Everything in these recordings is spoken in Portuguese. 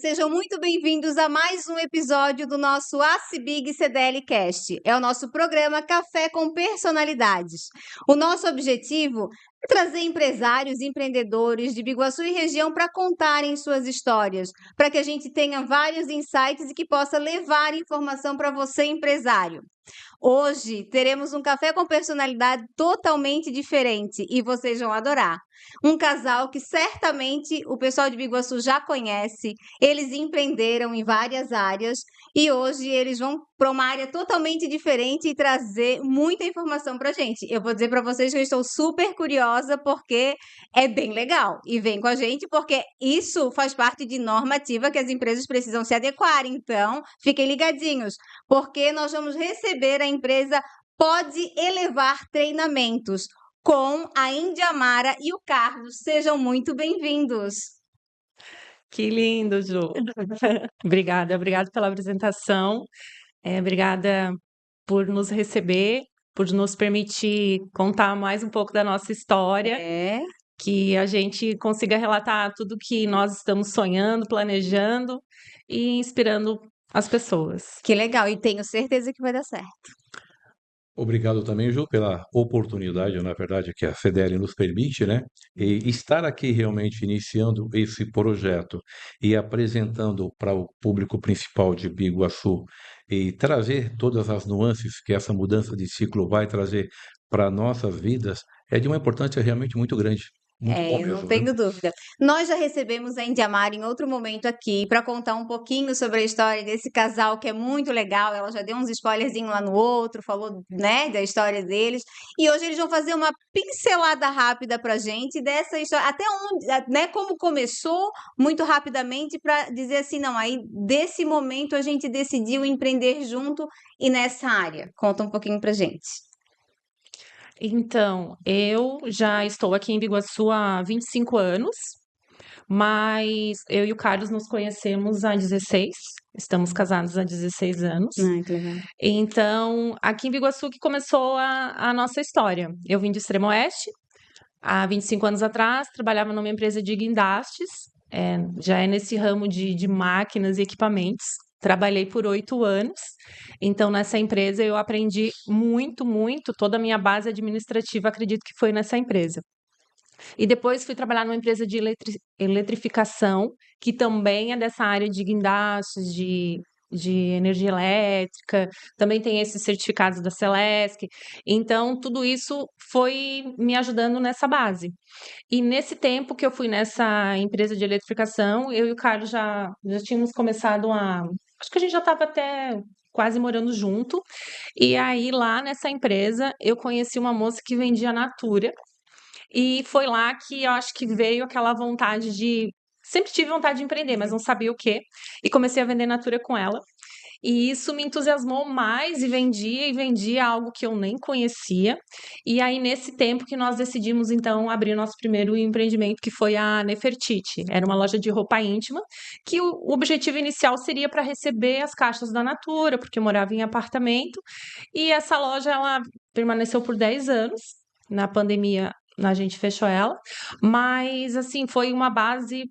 sejam muito bem-vindos a mais um episódio do nosso ACBIG CDL Cast. É o nosso programa Café com Personalidades. O nosso objetivo é trazer empresários e empreendedores de Biguaçu e região para contarem suas histórias, para que a gente tenha vários insights e que possa levar informação para você, empresário. Hoje teremos um café com personalidade totalmente diferente e vocês vão adorar. Um casal que certamente o pessoal de Biguaçu já conhece, eles empreenderam em várias áreas e hoje eles vão para uma área totalmente diferente e trazer muita informação para a gente. Eu vou dizer para vocês que eu estou super curiosa porque é bem legal e vem com a gente porque isso faz parte de normativa que as empresas precisam se adequar. Então, fiquem ligadinhos, porque nós vamos receber a empresa Pode Elevar Treinamentos com a Indiamara e o Carlos. Sejam muito bem-vindos. Que lindo, Ju. Obrigada pela apresentação. Obrigada por nos receber, por nos permitir contar mais um pouco da nossa história, que a gente consiga relatar tudo que nós estamos sonhando, planejando e inspirando as pessoas. Que legal, e tenho certeza que vai dar certo. Obrigado também, Ju, pela oportunidade, na verdade, que a CDL nos permite, né? E estar aqui realmente iniciando esse projeto e apresentando para o público principal de Biguaçu e trazer todas as nuances que essa mudança de ciclo vai trazer para nossas vidas é de uma importância realmente muito grande. Muito bom Eu mesmo, não viu? tenho dúvida. Nós já recebemos a Indiamara em outro momento aqui para contar um pouquinho sobre a história desse casal que é muito legal. Ela já deu uns spoilerzinhos lá no outro, falou, né, da história deles. E hoje eles vão fazer uma pincelada rápida para a gente dessa história, até onde, né, como começou, muito rapidamente, para dizer assim, não, aí desse momento a gente decidiu empreender junto e nessa área. Conta um pouquinho para gente. Então, eu já estou aqui em Biguaçu há 25 anos, mas eu e o Carlos nos conhecemos há 16, estamos casados há 16 anos. Ai, que legal. Então, aqui em Biguaçu que começou a nossa história. Eu vim do Extremo Oeste, há 25 anos atrás, trabalhava numa empresa de guindastes, já é nesse ramo de máquinas e equipamentos. Trabalhei por 8 anos, então nessa empresa eu aprendi muito, toda a minha base administrativa, acredito que foi nessa empresa. E depois fui trabalhar numa empresa de eletrificação, que também é dessa área de guindastes, de energia elétrica, também tem esses certificados da Celesc. Então, tudo isso foi me ajudando nessa base. E nesse tempo que eu fui nessa empresa de eletrificação, eu e o Carlos já tínhamos começado a... Acho que a gente já estava até quase morando junto. E aí, lá nessa empresa, eu conheci uma moça que vendia Natura. E foi lá que eu acho que veio aquela vontade de... Sempre tive vontade de empreender, mas não sabia o quê. E comecei a vender Natura com ela. E isso me entusiasmou mais e vendia algo que eu nem conhecia. E aí, nesse tempo que nós decidimos, então, abrir o nosso primeiro empreendimento, que foi a Nefertiti. Era uma loja de roupa íntima, que o objetivo inicial seria para receber as caixas da Natura, porque eu morava em apartamento. E essa loja, ela permaneceu por 10 anos. Na pandemia, a gente fechou ela. Mas, assim, foi uma base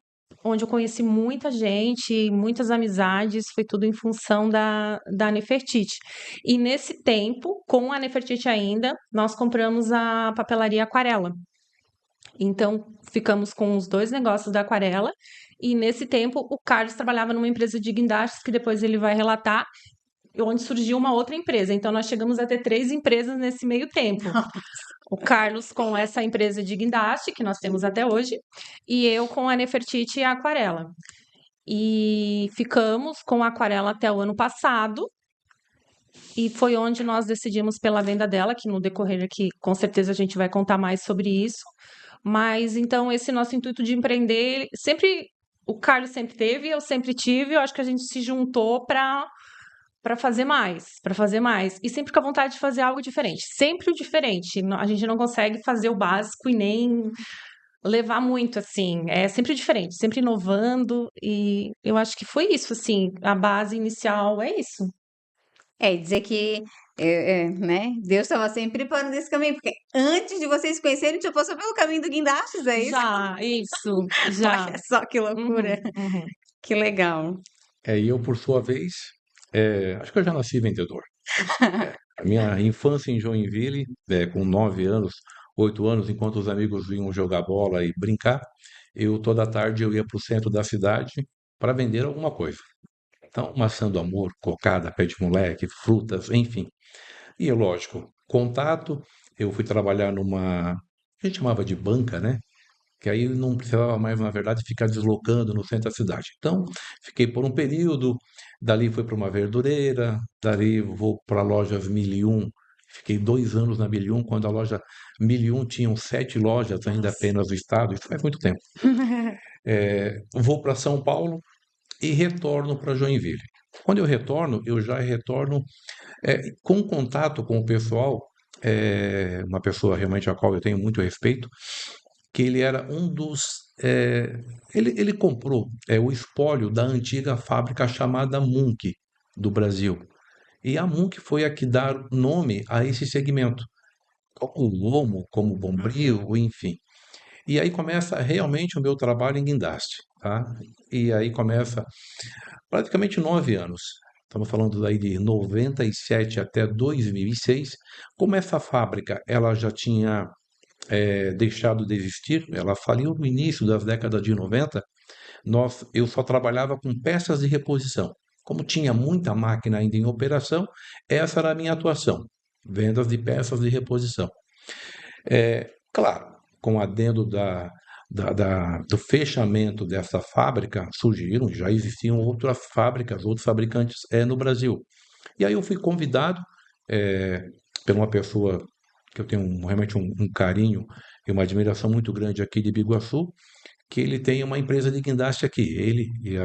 onde eu conheci muita gente, muitas amizades, foi tudo em função da Nefertiti. E nesse tempo, com a Nefertiti ainda, nós compramos a papelaria Aquarela. Então, ficamos com os 2 negócios da Aquarela, e nesse tempo o Carlos trabalhava numa empresa de guindastes, que depois ele vai relatar, onde surgiu uma outra empresa. Então, nós chegamos a ter 3 empresas nesse meio tempo. O Carlos com essa empresa de guindaste, que nós temos até hoje, e eu com a Nefertiti e a Aquarela. E ficamos com a Aquarela até o ano passado, e foi onde nós decidimos pela venda dela, que no decorrer aqui, com certeza a gente vai contar mais sobre isso. Mas, então, esse nosso intuito de empreender, sempre, o Carlos sempre teve, eu sempre tive, eu acho que a gente se juntou para fazer mais, e sempre com a vontade de fazer algo diferente, sempre o diferente. A gente não consegue fazer o básico e nem levar muito, assim, é sempre diferente, sempre inovando, e eu acho que foi isso, assim, a base inicial é isso. Dizer que né, Deus estava sempre preparando esse caminho, porque antes de vocês se conhecerem, já passou pelo caminho do guindastes, é isso? Já, isso, já. Olha só que loucura. Uhum. Que legal. E eu, por sua vez, acho que eu já nasci vendedor. A minha infância em Joinville, com 9 anos, 8 anos, enquanto os amigos vinham jogar bola e brincar, eu toda tarde eu ia para o centro da cidade para vender alguma coisa. Então, maçã do amor, cocada, pé de moleque, frutas, enfim. E, lógico, contato, eu fui trabalhar numa, a gente chamava de banca, né? Que aí não precisava mais, na verdade, ficar deslocando no centro da cidade. Então, fiquei por um período, dali fui para uma verdureira, dali vou para a lojas 1001. Fiquei 2 anos na 1001, quando a loja 1001 tinham 7 lojas ainda Nossa. apenas do estado, isso faz muito tempo. Vou para São Paulo e retorno para Joinville. Quando eu retorno, eu já retorno com contato com o pessoal, uma pessoa realmente a qual eu tenho muito respeito, que ele era um dos. Ele comprou o espólio da antiga fábrica chamada Munk, do Brasil. E a Munk foi a que dá nome a esse segmento, como lomo, como bombril, enfim. E aí começa realmente o meu trabalho em guindaste, tá? E aí começa praticamente 9 anos. Estamos falando daí de 97 até 2006. Como essa fábrica ela já tinha deixado de existir, ela faliu no início das décadas de 90, eu só trabalhava com peças de reposição. Como tinha muita máquina ainda em operação, essa era a minha atuação, vendas de peças de reposição. Claro, com o adendo do fechamento dessa fábrica, surgiram, já existiam outras fábricas, outros fabricantes no Brasil. E aí eu fui convidado por uma pessoa que eu tenho realmente um carinho e uma admiração muito grande aqui de Biguaçu, que ele tem uma empresa de guindaste aqui. Ele e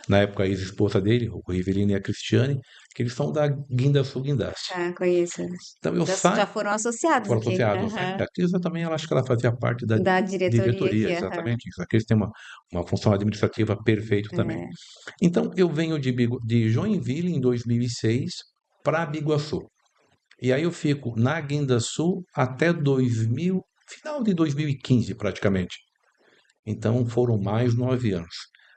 na época a ex-esposa dele, o Rivelino e a Cristiane, que eles são da Guindasul Guindaste. Ah, conheço. Então eu Já saio, foram associados foram aqui. associados. Aham. A Crisa também, ela acho que ela fazia parte da Da diretoria diretoria, aqui, aham. exatamente isso. Aqui eles têm uma função administrativa perfeita também. É. Então eu venho de Joinville em 2006 para Biguaçu. E aí eu fico na Guindasul até 2000, final de 2015 praticamente. Então foram mais 9 anos.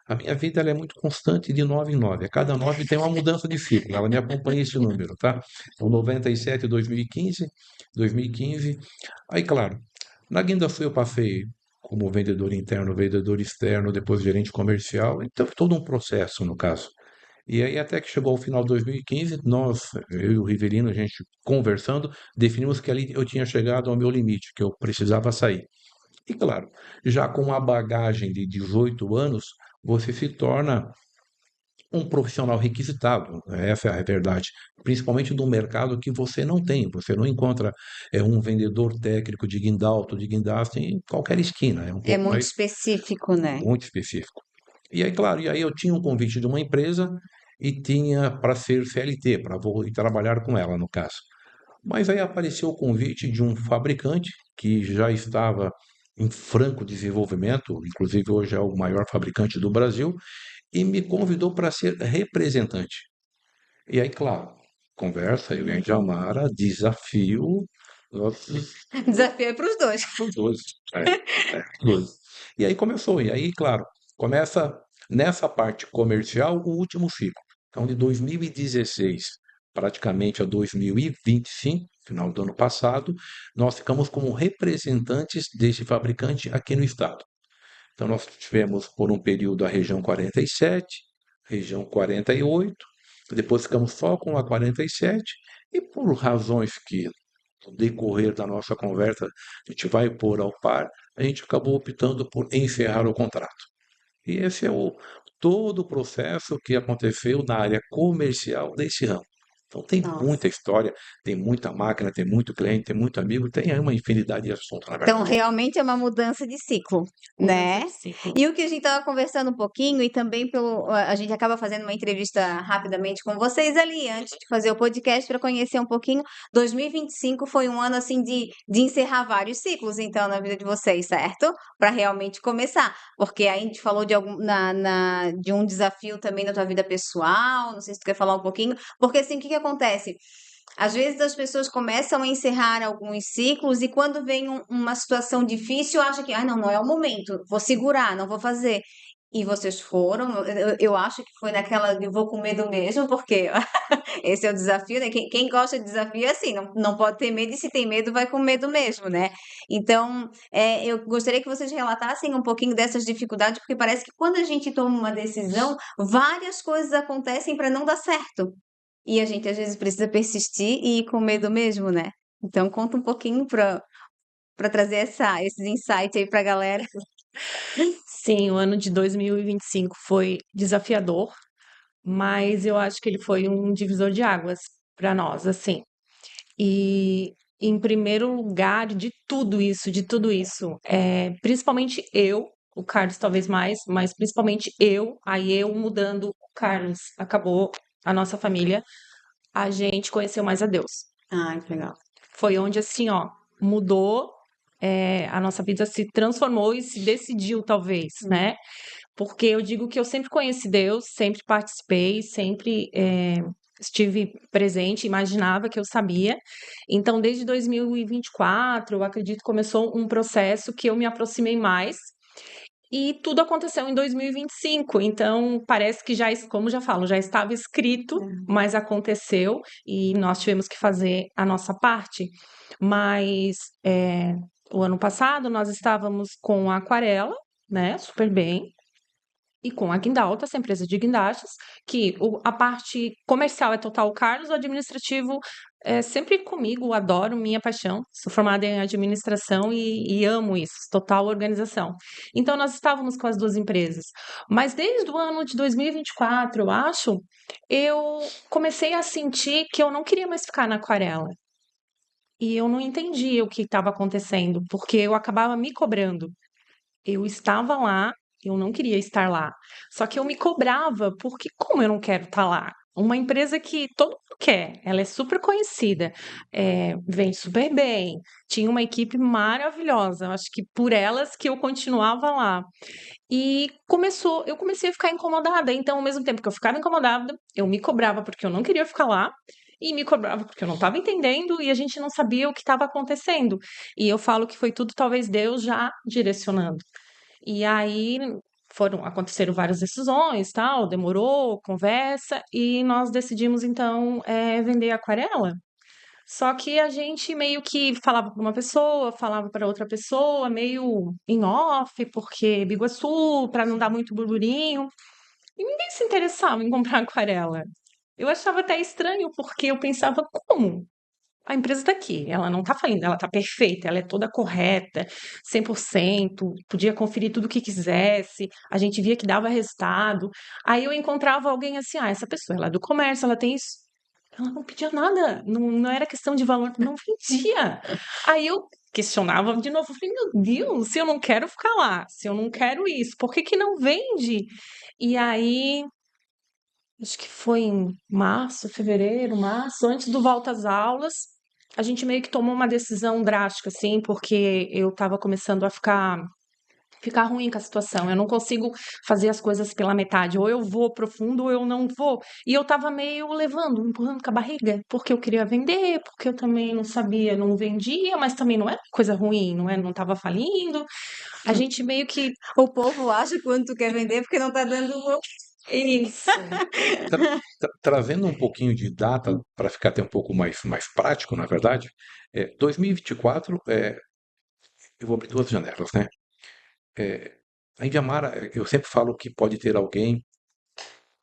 A minha vida ela é muito constante de 9 em 9. A cada 9 tem uma mudança de ciclo. Ela me acompanha esse número, tá? Então 97, 2015, 2015. Aí, claro, na Guindasul eu passei como vendedor interno, vendedor externo, depois gerente comercial. Então todo um processo no caso. E aí, até que chegou ao final de 2015, eu e o Rivelino, a gente conversando, definimos que ali eu tinha chegado ao meu limite, que eu precisava sair. E claro, já com a bagagem de 18 anos, você se torna um profissional requisitado, essa é a verdade, principalmente no mercado que você não tem, você não encontra um vendedor técnico de guindalto, de guindaste em qualquer esquina, é um É pouco muito mais específico, né? muito específico. E aí, claro, e aí eu tinha um convite de uma empresa e tinha para ser CLT, para vou ir trabalhar com ela, no caso. Mas aí apareceu o convite de um fabricante que já estava em franco desenvolvimento, inclusive hoje é o maior fabricante do Brasil, e me convidou para ser representante. E aí, claro, conversa, eu e a Indiamara, desafio, nossos Desafio é para os dois. os dois. Os dois. E aí começou, e aí, claro, começa nessa parte comercial o último ciclo. Então, de 2016 praticamente a 2025, final do ano passado, nós ficamos como representantes desse fabricante aqui no estado. Então, nós tivemos por um período a região 47, região 48, depois ficamos só com a 47, e por razões que no decorrer da nossa conversa a gente vai pôr ao par, a gente acabou optando por encerrar o contrato. E esse é todo o processo que aconteceu na área comercial desse ramo. Então tem muita Nossa. história, tem muita máquina, tem muito cliente, tem muito amigo, tem aí uma infinidade de assuntos, na Então, verdade. realmente é uma mudança de ciclo, Mudança né? de ciclo. E o que a gente estava conversando um pouquinho, e também a gente acaba fazendo uma entrevista rapidamente com vocês ali, antes de fazer o podcast, para conhecer um pouquinho. 2025 foi um ano, assim, de encerrar vários ciclos, então, na vida de vocês, certo? Para realmente começar. Porque aí a gente falou de um desafio também na tua vida pessoal, não sei se tu quer falar um pouquinho. Porque, assim, o que que acontece? Às vezes as pessoas começam a encerrar alguns ciclos e quando vem uma situação difícil, acha que, não é o momento, vou segurar, não vou fazer. E vocês foram, eu acho que foi naquela de vou com medo mesmo, porque esse é o desafio, né? Quem gosta de desafio é assim, não pode ter medo, e se tem medo, vai com medo mesmo, né? Então, eu gostaria que vocês relatassem um pouquinho dessas dificuldades, porque parece que quando a gente toma uma decisão, várias coisas acontecem para não dar certo. E a gente às vezes precisa persistir e ir com medo mesmo, né? Então, conta um pouquinho para trazer esses insights aí para a galera. Sim, o ano de 2025 foi desafiador, mas eu acho que ele foi um divisor de águas para nós, assim. E em primeiro lugar, de tudo isso, principalmente eu, o Carlos talvez mais, mas principalmente eu, aí eu mudando o Carlos, acabou a nossa família, a gente conheceu mais a Deus. Ai, que legal. Foi onde assim, ó, mudou, a nossa vida se transformou e se decidiu, talvez, né? Porque eu digo que eu sempre conheci Deus, sempre participei, sempre estive presente, imaginava que eu sabia. Então, desde 2024, eu acredito que começou um processo que eu me aproximei mais. E tudo aconteceu em 2025. Então, parece que já, como já falo, já estava escrito, mas aconteceu e nós tivemos que fazer a nossa parte. Mas o ano passado nós estávamos com a Aquarela, né? Super bem e com a Guindalta, essa empresa de guindastes, que a parte comercial é total o Carlos, o administrativo é sempre comigo, adoro, minha paixão. Sou formada em administração e amo isso, total organização. Então, nós estávamos com as duas empresas. Mas desde o ano de 2024, eu acho, eu comecei a sentir que eu não queria mais ficar na aquarela. E eu não entendia o que estava acontecendo, porque eu acabava me cobrando. Eu estava lá, eu não queria estar lá. Só que eu me cobrava, porque como eu não quero estar lá? Uma empresa que todo mundo quer, ela é super conhecida, vende super bem, tinha uma equipe maravilhosa. Acho que por elas que eu continuava lá. E eu comecei a ficar incomodada. Então, ao mesmo tempo que eu ficava incomodada, eu me cobrava porque eu não queria ficar lá. E me cobrava porque eu não estava entendendo e a gente não sabia o que estava acontecendo. E eu falo que foi tudo, talvez Deus já direcionando. E aí aconteceram várias decisões, tal, demorou, conversa, e nós decidimos então vender a aquarela. Só que a gente meio que falava para uma pessoa, falava para outra pessoa, meio em off, porque Biguaçu, para não dar muito burburinho, e ninguém se interessava em comprar aquarela. Eu achava até estranho, porque eu pensava, como? A empresa está aqui, ela não está falindo, ela está perfeita, ela é toda correta, 100%, podia conferir tudo o que quisesse, a gente via que dava resultado. Aí eu encontrava alguém assim, essa pessoa, ela é do comércio, ela tem isso. Ela não pedia nada, não era questão de valor, não vendia. Aí eu questionava de novo, eu falei, meu Deus, se eu não quero ficar lá, se eu não quero isso, por que que não vende? E aí acho que foi em março, fevereiro, março, antes do volta às aulas, a gente meio que tomou uma decisão drástica, assim, porque eu estava começando a ficar ruim com a situação. Eu não consigo fazer as coisas pela metade. Ou eu vou profundo ou eu não vou. E eu estava meio levando, empurrando com a barriga, porque eu queria vender, porque eu também não sabia, não vendia, mas também não era coisa ruim, não é? Não estava falindo. A gente meio que. O povo acha quando tu quer vender porque não tá dando lucro. Isso. Trazendo um pouquinho de data para ficar até um pouco mais prático, na verdade, 2024, eu vou abrir duas janelas, né? A Indiamara, eu sempre falo que pode ter alguém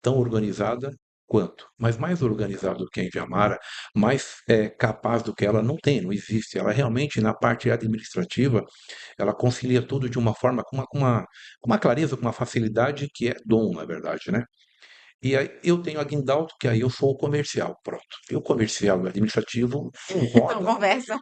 tão organizada quanto, mas mais organizado do que a Indiamara, mais capaz do que ela não tem, não existe. Ela realmente, na parte administrativa, ela concilia tudo de uma forma, com uma clareza, com uma facilidade que é dom, na verdade, né? E aí eu tenho a Guindalto, que aí eu sou o comercial, pronto. E o comercial e o administrativo Não roda. conversa.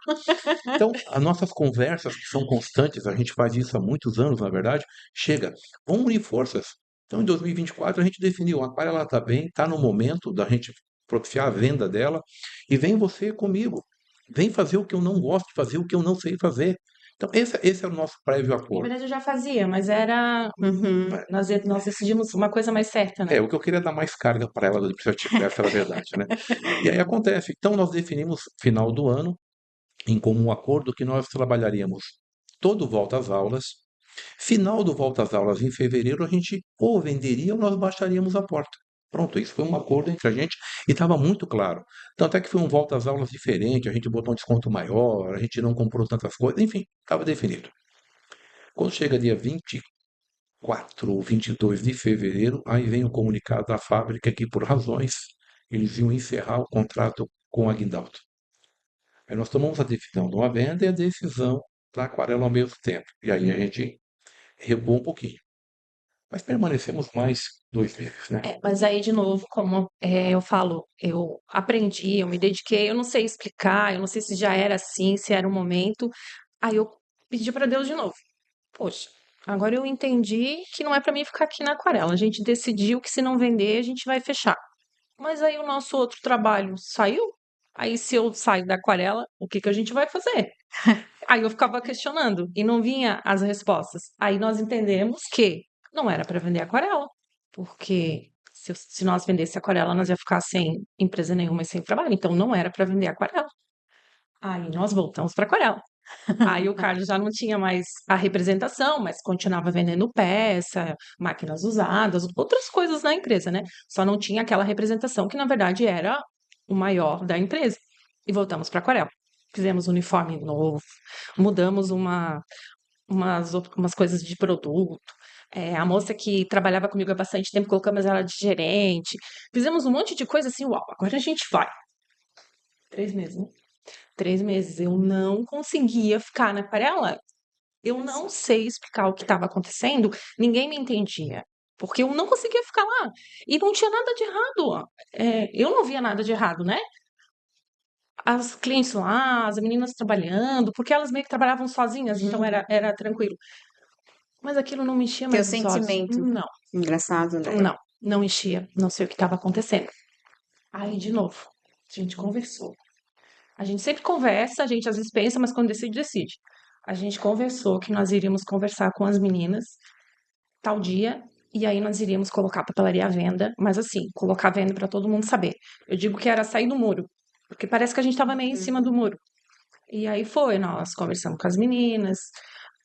Então, as nossas conversas, que são constantes, a gente faz isso há muitos anos, na verdade, chega, vamos unir forças. Então, em 2024, a gente definiu, a Aquária ela está bem, está no momento da gente propiciar a venda dela, e vem você comigo. Vem fazer o que eu não gosto de fazer, o que eu não sei fazer. Então, esse é o nosso prévio Na acordo. verdade, eu já fazia, mas era. Uhum. Nós decidimos uma coisa mais certa, né? O que eu queria é dar mais carga para ela do administrativo, essa era a verdade, né? E aí acontece. Então, nós definimos, final do ano, em comum acordo, que nós trabalharíamos todo volta às aulas, Final do volta às aulas em fevereiro, a gente ou venderia ou nós baixaríamos a porta. Pronto, isso foi um acordo entre a gente e estava muito claro. Tanto é que foi um volta às aulas diferente, a gente botou um desconto maior, a gente não comprou tantas coisas, enfim, estava definido. Quando chega dia 24 ou 22 de fevereiro, aí vem o comunicado da fábrica que, por razões, eles iam encerrar o contrato com a Guindalto. Aí nós tomamos a decisão de uma venda e a decisão da aquarela ao mesmo tempo. E aí a gente recuou um pouquinho. Mas permanecemos mais 2 meses, né? Mas aí, de novo, como eu falo, eu aprendi, eu me dediquei, eu não sei explicar, eu não sei se já era assim, se era o momento. Aí eu pedi para Deus de novo. Poxa, agora eu entendi que não é para mim ficar aqui na aquarela. A gente decidiu que se não vender, a gente vai fechar. Mas aí o nosso outro trabalho saiu. Aí se eu saio da aquarela, o que que a gente vai fazer? Aí eu ficava questionando e não vinha as respostas. Aí nós entendemos que não era para vender aquarela, porque se nós vendesse aquarela, nós ia ficar sem empresa nenhuma e sem trabalho. Então não era para vender aquarela. Aí nós voltamos para aquarela. Aí o Carlos já não tinha mais a representação, mas continuava vendendo peça, máquinas usadas, outras coisas na empresa, né? Só não tinha aquela representação que, na verdade, era o maior da empresa. E voltamos para aquarela. Fizemos um uniforme novo, mudamos umas coisas de produto. A moça que trabalhava comigo há bastante tempo, colocamos ela de gerente. Fizemos um monte de coisa assim, uau, agora a gente vai. 3 meses, né? 3 meses. Eu não conseguia ficar na aquarela. Eu não sei explicar o que estava acontecendo, ninguém me entendia. Porque eu não conseguia ficar lá. E não tinha nada de errado. Eu não via nada de errado, né? As clientes lá, as meninas trabalhando, porque elas meio que trabalhavam sozinhas, então era tranquilo. Mas aquilo não me enchia Teu mais os olhos. sentimento. Não, Engraçado, né? não enchia. Não sei o que estava acontecendo. Aí, de novo, a gente conversou. A gente sempre conversa, a gente às vezes pensa, mas quando decide, decide. A gente conversou que nós iríamos conversar com as meninas tal dia, e aí nós iríamos colocar a papelaria à venda, mas assim, colocar à venda para todo mundo saber. Eu digo que era sair do muro, porque parece que a gente estava meio em cima do muro. E aí foi, nós conversamos com as meninas.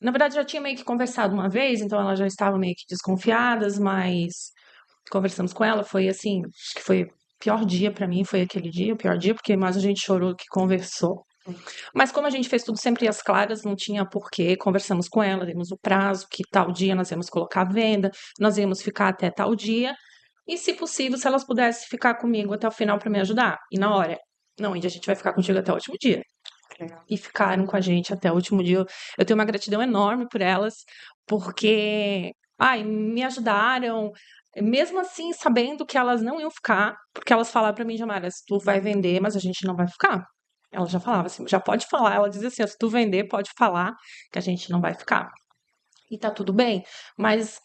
Na verdade, já tinha meio que conversado uma vez, então elas já estavam meio que desconfiadas, mas conversamos com ela. Foi assim, acho que foi o pior dia para mim, foi aquele dia, o pior dia, porque mais a gente chorou do que conversou. Mas como a gente fez tudo sempre às claras, não tinha porquê. Conversamos com ela, demos o prazo, que tal dia nós íamos colocar a venda, nós íamos ficar até tal dia. E, se possível, se elas pudessem ficar comigo até o final para me ajudar. E na hora, não, Índia, a gente vai ficar contigo até o último dia. E ficaram com a gente até o último dia. Eu tenho uma gratidão enorme por elas, porque, ai, me ajudaram, mesmo assim, sabendo que elas não iam ficar, porque elas falaram para mim, Jamara, se tu vai vender, mas a gente não vai ficar. Ela já falava assim, já pode falar. Ela dizia assim, ó, se tu vender, pode falar que a gente não vai ficar. E tá tudo bem, mas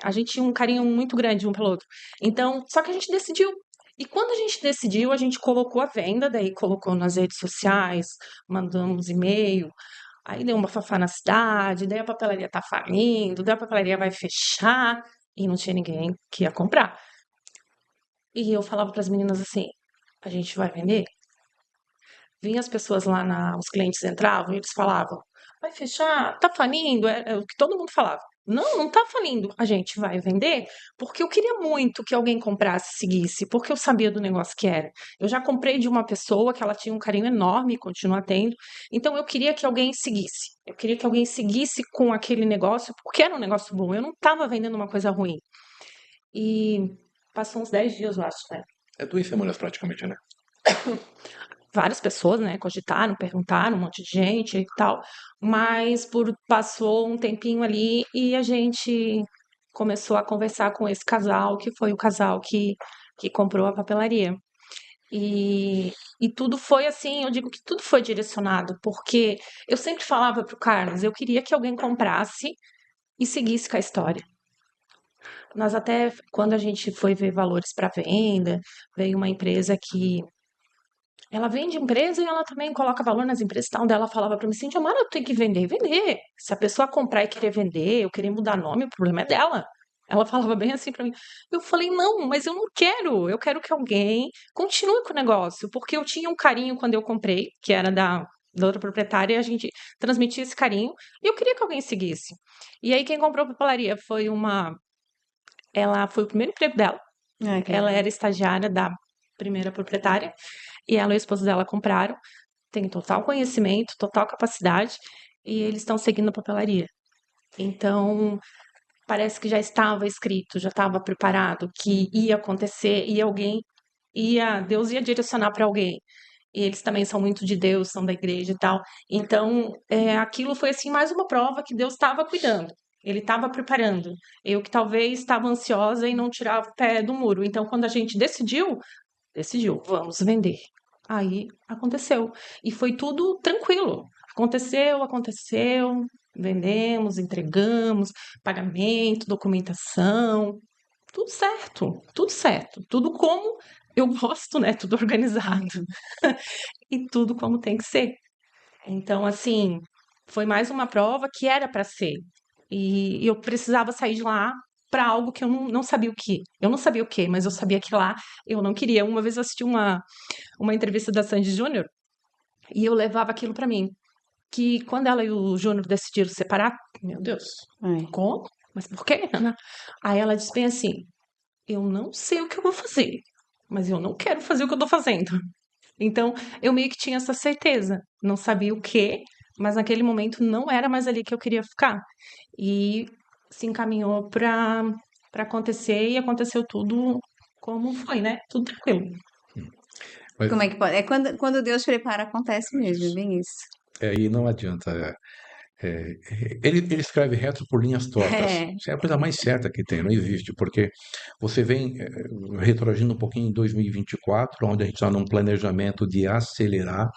a gente tinha um carinho muito grande um pelo outro. Então, só que a gente decidiu. E quando a gente decidiu, a gente colocou a venda, daí colocou nas redes sociais, mandamos e-mail, aí deu uma fafá na cidade, daí a papelaria tá falindo, daí a papelaria vai fechar, e não tinha ninguém que ia comprar. E eu falava para as meninas assim: a gente vai vender? Vinha as pessoas lá, os clientes entravam e eles falavam: vai fechar, tá falindo, é o que todo mundo falava. Não, não tá falindo. A gente vai vender porque eu queria muito que alguém comprasse e seguisse, porque eu sabia do negócio que era. Eu já comprei de uma pessoa que ela tinha um carinho enorme e continua tendo. Então eu queria que alguém seguisse. Eu queria que alguém seguisse com aquele negócio, porque era um negócio bom. Eu não estava vendendo uma coisa ruim. E passou uns 10 dias, eu acho, né? 2 semanas praticamente, né? Várias pessoas, né, cogitaram, perguntaram, um monte de gente e tal, mas passou um tempinho ali e a gente começou a conversar com esse casal, que foi o casal que comprou a papelaria. E tudo foi assim, eu digo que tudo foi direcionado, porque eu sempre falava pro Carlos, eu queria que alguém comprasse e seguisse com a história. Nós até, quando a gente foi ver valores para venda, veio uma empresa que ela vende empresa e ela também coloca valor nas empresas e tal. Daí ela falava pra mim assim, Amara, eu tenho que vender, vender. Se a pessoa comprar e querer vender, eu querer mudar nome, o problema é dela. Ela falava bem assim pra mim. Eu falei, não, mas eu não quero. Eu quero que alguém continue com o negócio. Porque eu tinha um carinho quando eu comprei, que era da outra proprietária, e a gente transmitia esse carinho, e eu queria que alguém seguisse. E aí quem comprou a papelaria ela foi o primeiro emprego dela. Ai, que Ela legal. era estagiária da primeira proprietária, e ela e o esposo dela compraram, tem total conhecimento, total capacidade, e eles estão seguindo a papelaria. Então, parece que já estava escrito, já estava preparado que ia acontecer e Deus ia direcionar para alguém. E eles também são muito de Deus, são da igreja e tal. Então, aquilo foi assim mais uma prova que Deus estava cuidando. Ele estava preparando. Eu que talvez estava ansiosa e não tirava o pé do muro. Então, quando a gente decidiu, vamos vender. Aí aconteceu. E foi tudo tranquilo. Aconteceu, vendemos, entregamos, pagamento, documentação, tudo certo, tudo certo. Tudo como eu gosto, né? Tudo organizado. E tudo como tem que ser. Então, assim, foi mais uma prova que era para ser. E eu precisava sair de lá para algo que eu não sabia o que. Eu não sabia o que, mas eu sabia que lá eu não queria. Uma vez eu assisti uma entrevista da Sandy Júnior e eu levava aquilo para mim. Que quando ela e o Júnior decidiram separar, meu Deus, Ai. como? Mas por quê, Ana? Aí ela disse bem assim: eu não sei o que eu vou fazer, mas eu não quero fazer o que eu tô fazendo. Então, eu meio que tinha essa certeza. Não sabia o quê, mas naquele momento não era mais ali que eu queria ficar. E se encaminhou para acontecer e aconteceu tudo como foi, né? Tudo tranquilo. Mas Como é que pode? É quando Deus prepara, acontece mesmo, é bem isso. aí não adianta. Ele escreve reto por linhas tortas. É, Isso é a coisa mais certa que tem, não existe, porque você vem retroagindo um pouquinho em 2024, onde a gente está num planejamento de acelerar,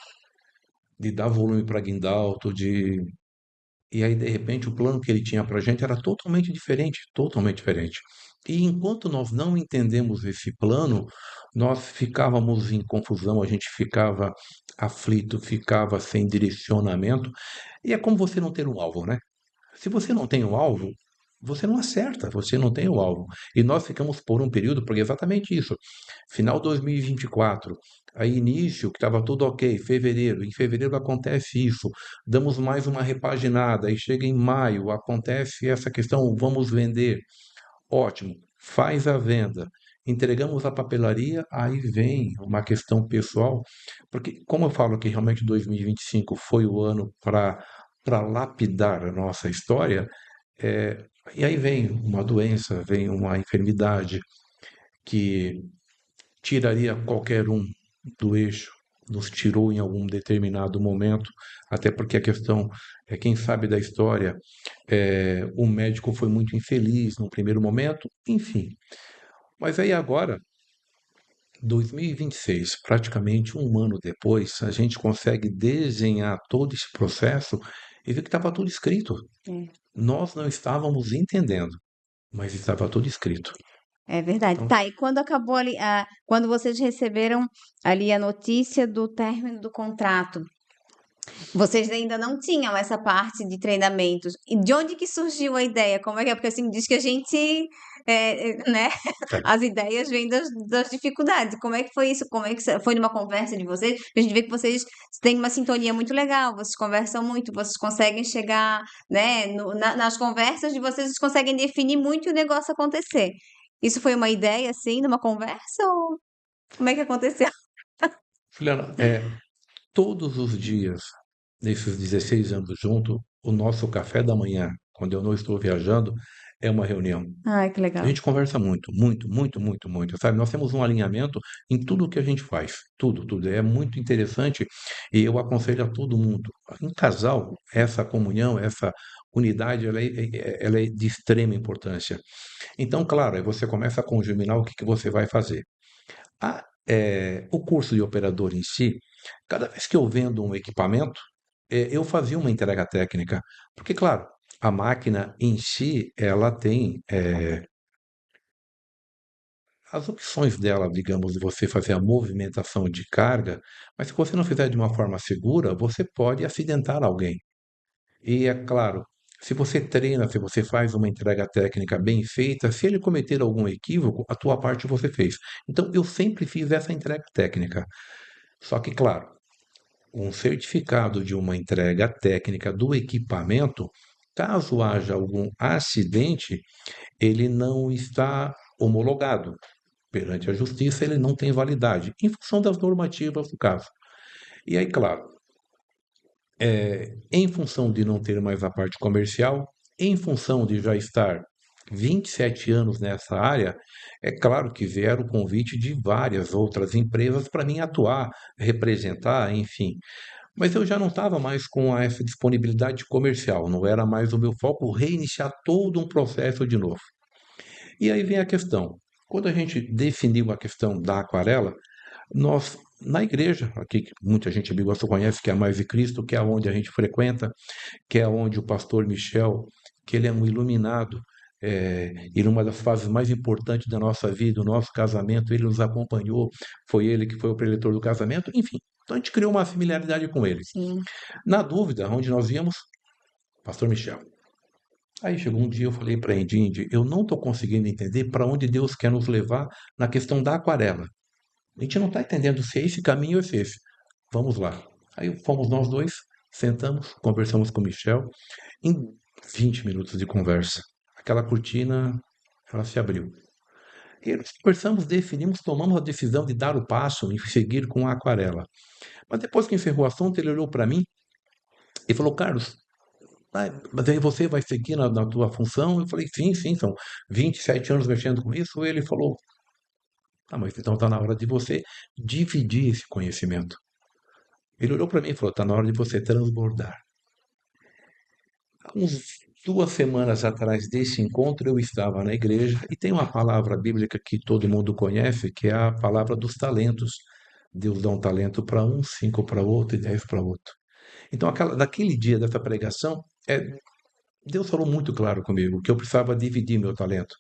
de dar volume para Guindalto, e aí, de repente, o plano que ele tinha para a gente era totalmente diferente, totalmente diferente. E enquanto nós não entendemos esse plano, nós ficávamos em confusão, a gente ficava aflito, ficava sem direcionamento. E é como você não ter um alvo, né? Se você não tem um alvo, você não acerta, você não tem o alvo. E nós ficamos por um período, porque é exatamente isso. Final 2024, aí início, que estava tudo ok, fevereiro, em fevereiro acontece isso, damos mais uma repaginada, aí chega em maio, acontece essa questão, vamos vender, ótimo, faz a venda, entregamos a papelaria, aí vem uma questão pessoal, porque como eu falo que realmente 2025 foi o ano para lapidar a nossa história, é, e aí vem uma doença, vem uma enfermidade que tiraria qualquer um do eixo, nos tirou em algum determinado momento, até porque a questão é quem sabe da história, o médico foi muito infeliz no primeiro momento, enfim. Mas aí agora, 2026, praticamente um ano depois, a gente consegue desenhar todo esse processo e ver que estava tudo escrito. é, Nós não estávamos entendendo, mas estava tudo escrito. é verdade. Então, Tá, e quando acabou ali, quando vocês receberam ali a notícia do término do contrato, vocês ainda não tinham essa parte de treinamentos. E de onde que surgiu a ideia? Como é que é? Porque assim, diz que a gente, né? é, As ideias vêm das dificuldades. Como é que foi isso? Como é que foi numa conversa de vocês? A gente vê que vocês têm uma sintonia muito legal, vocês conversam muito, vocês conseguem chegar, né? Nas conversas de vocês, vocês conseguem definir muito e o negócio acontecer. Isso foi uma ideia, assim, numa conversa? Ou como é que aconteceu? Juliana, todos os dias, nesses 16 anos junto, o nosso café da manhã, quando eu não estou viajando, é uma reunião. Ai, que A legal. gente conversa muito, muito, muito, muito, muito, sabe? Nós temos um alinhamento em tudo que a gente faz, tudo, tudo. É muito interessante e eu aconselho a todo mundo. Em casal, essa comunhão, essa unidade, ela é de extrema importância. Então, claro, aí você começa a conjuminar o que que você vai fazer. O curso de operador em si, cada vez que eu vendo um equipamento, eu fazia uma entrega técnica, porque, claro, a máquina em si, ela tem as opções dela, digamos, de você fazer a movimentação de carga, mas se você não fizer de uma forma segura, você pode acidentar alguém. E é claro, se você treina, se você faz uma entrega técnica bem feita, se ele cometer algum equívoco, a tua parte você fez. Então, eu sempre fiz essa entrega técnica. Só que, claro, um certificado de uma entrega técnica do equipamento, caso haja algum acidente, ele não está homologado. Perante a justiça, ele não tem validade, em função das normativas do caso. E aí, claro, em função de não ter mais a parte comercial, em função de já estar 27 anos nessa área, é claro que vieram o convite de várias outras empresas para mim atuar, representar, enfim. Mas eu já não estava mais com essa disponibilidade comercial, não era mais o meu foco reiniciar todo um processo de novo. E aí vem a questão. Quando a gente definiu a questão da aquarela, nós, na igreja, aqui que muita gente amigo nosso conhece, que é a Mais de Cristo, que é onde a gente frequenta, que é onde o pastor Michel, que ele é um iluminado, e numa das fases mais importantes da nossa vida, o nosso casamento, ele nos acompanhou, foi ele que foi o preletor do casamento, enfim. Então a gente criou uma familiaridade com ele. Sim. Na dúvida, onde nós íamos, pastor Michel. Aí chegou um dia, eu falei para a Indy, eu não estou conseguindo entender para onde Deus quer nos levar na questão da aquarela. A gente não está entendendo se é esse caminho ou se é esse. Vamos lá. Aí fomos nós dois, sentamos, conversamos com o Michel. Em 20 minutos de conversa, aquela cortina, ela se abriu. E nós conversamos, definimos, tomamos a decisão de dar o passo e seguir com a aquarela. Mas depois que encerrou o assunto, ele olhou para mim e falou, Carlos, mas aí você vai seguir na tua função? Eu falei, sim, sim, são 27 anos mexendo com isso. Ele falou, mas então está na hora de você dividir esse conhecimento. Ele olhou para mim e falou, está na hora de você transbordar. Uns 2 semanas atrás desse encontro, eu estava na igreja e tem uma palavra bíblica que todo mundo conhece, que é a palavra dos talentos. Deus dá um talento para um, 5 para outro e 10 para outro. Então, naquele dia dessa pregação, Deus falou muito claro comigo que eu precisava dividir meu talento.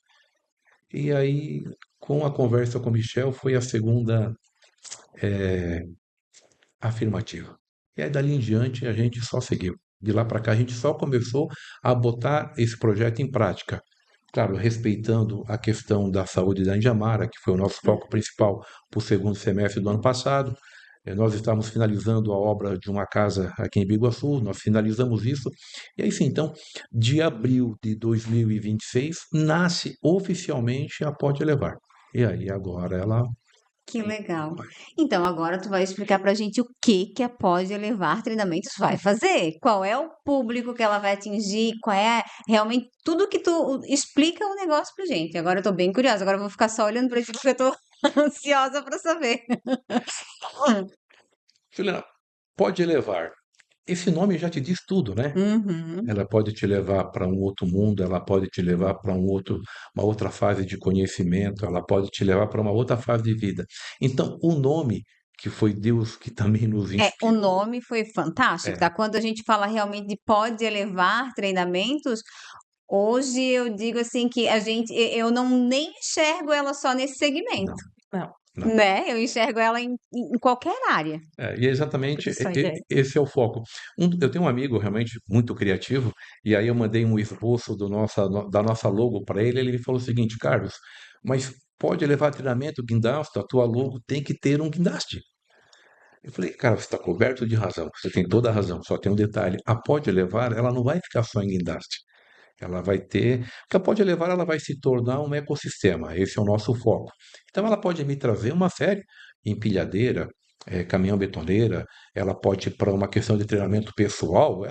E aí, com a conversa com o Michel, foi a segunda afirmativa. E aí, dali em diante, a gente só seguiu. De lá para cá, a gente só começou a botar esse projeto em prática. Claro, respeitando a questão da saúde da Indiamara, que foi o nosso foco principal para o segundo semestre do ano passado. Nós estávamos finalizando a obra de uma casa aqui em Biguaçu, nós finalizamos isso. E aí sim, então, de abril de 2026, nasce oficialmente a Pode Levar. E aí agora ela Que legal. vai. Então, agora tu vai explicar pra gente o que que a Pode Elevar Treinamentos vai fazer. Qual é o público que ela vai atingir, qual é realmente tudo que tu explica o negócio pra gente. Agora eu tô bem curiosa, agora eu vou ficar só olhando pra ti porque eu tô ansiosa pra saber. Juliana, Pode Levar. Esse nome já te diz tudo, né? Uhum. Ela pode te levar para um outro mundo, ela pode te levar para uma outra fase de conhecimento, ela pode te levar para uma outra fase de vida. Então, o nome que foi Deus que também nos O inspirou, nome foi fantástico, é, tá? Quando a gente fala realmente de Pode Elevar Treinamentos, hoje eu digo assim que eu não nem enxergo ela só nesse segmento, não, Não, não. né? Eu enxergo ela em qualquer área. E é por exatamente isso a ideia. esse é o foco. Eu tenho um amigo realmente muito criativo, e aí eu mandei um esboço da nossa logo para ele, ele me falou o seguinte, Carlos, mas pode levar treinamento, guindaste, a tua logo tem que ter um guindaste. Eu falei, cara, você está coberto de razão, você tem toda a razão, só tem um detalhe, a Pode Levar, ela não vai ficar só em guindaste, ela vai ter, porque a Pode Levar, ela vai se tornar um ecossistema, esse é o nosso foco. Então ela pode me trazer uma série, empilhadeira, caminhão betoneira, ela pode ir para uma questão de treinamento pessoal,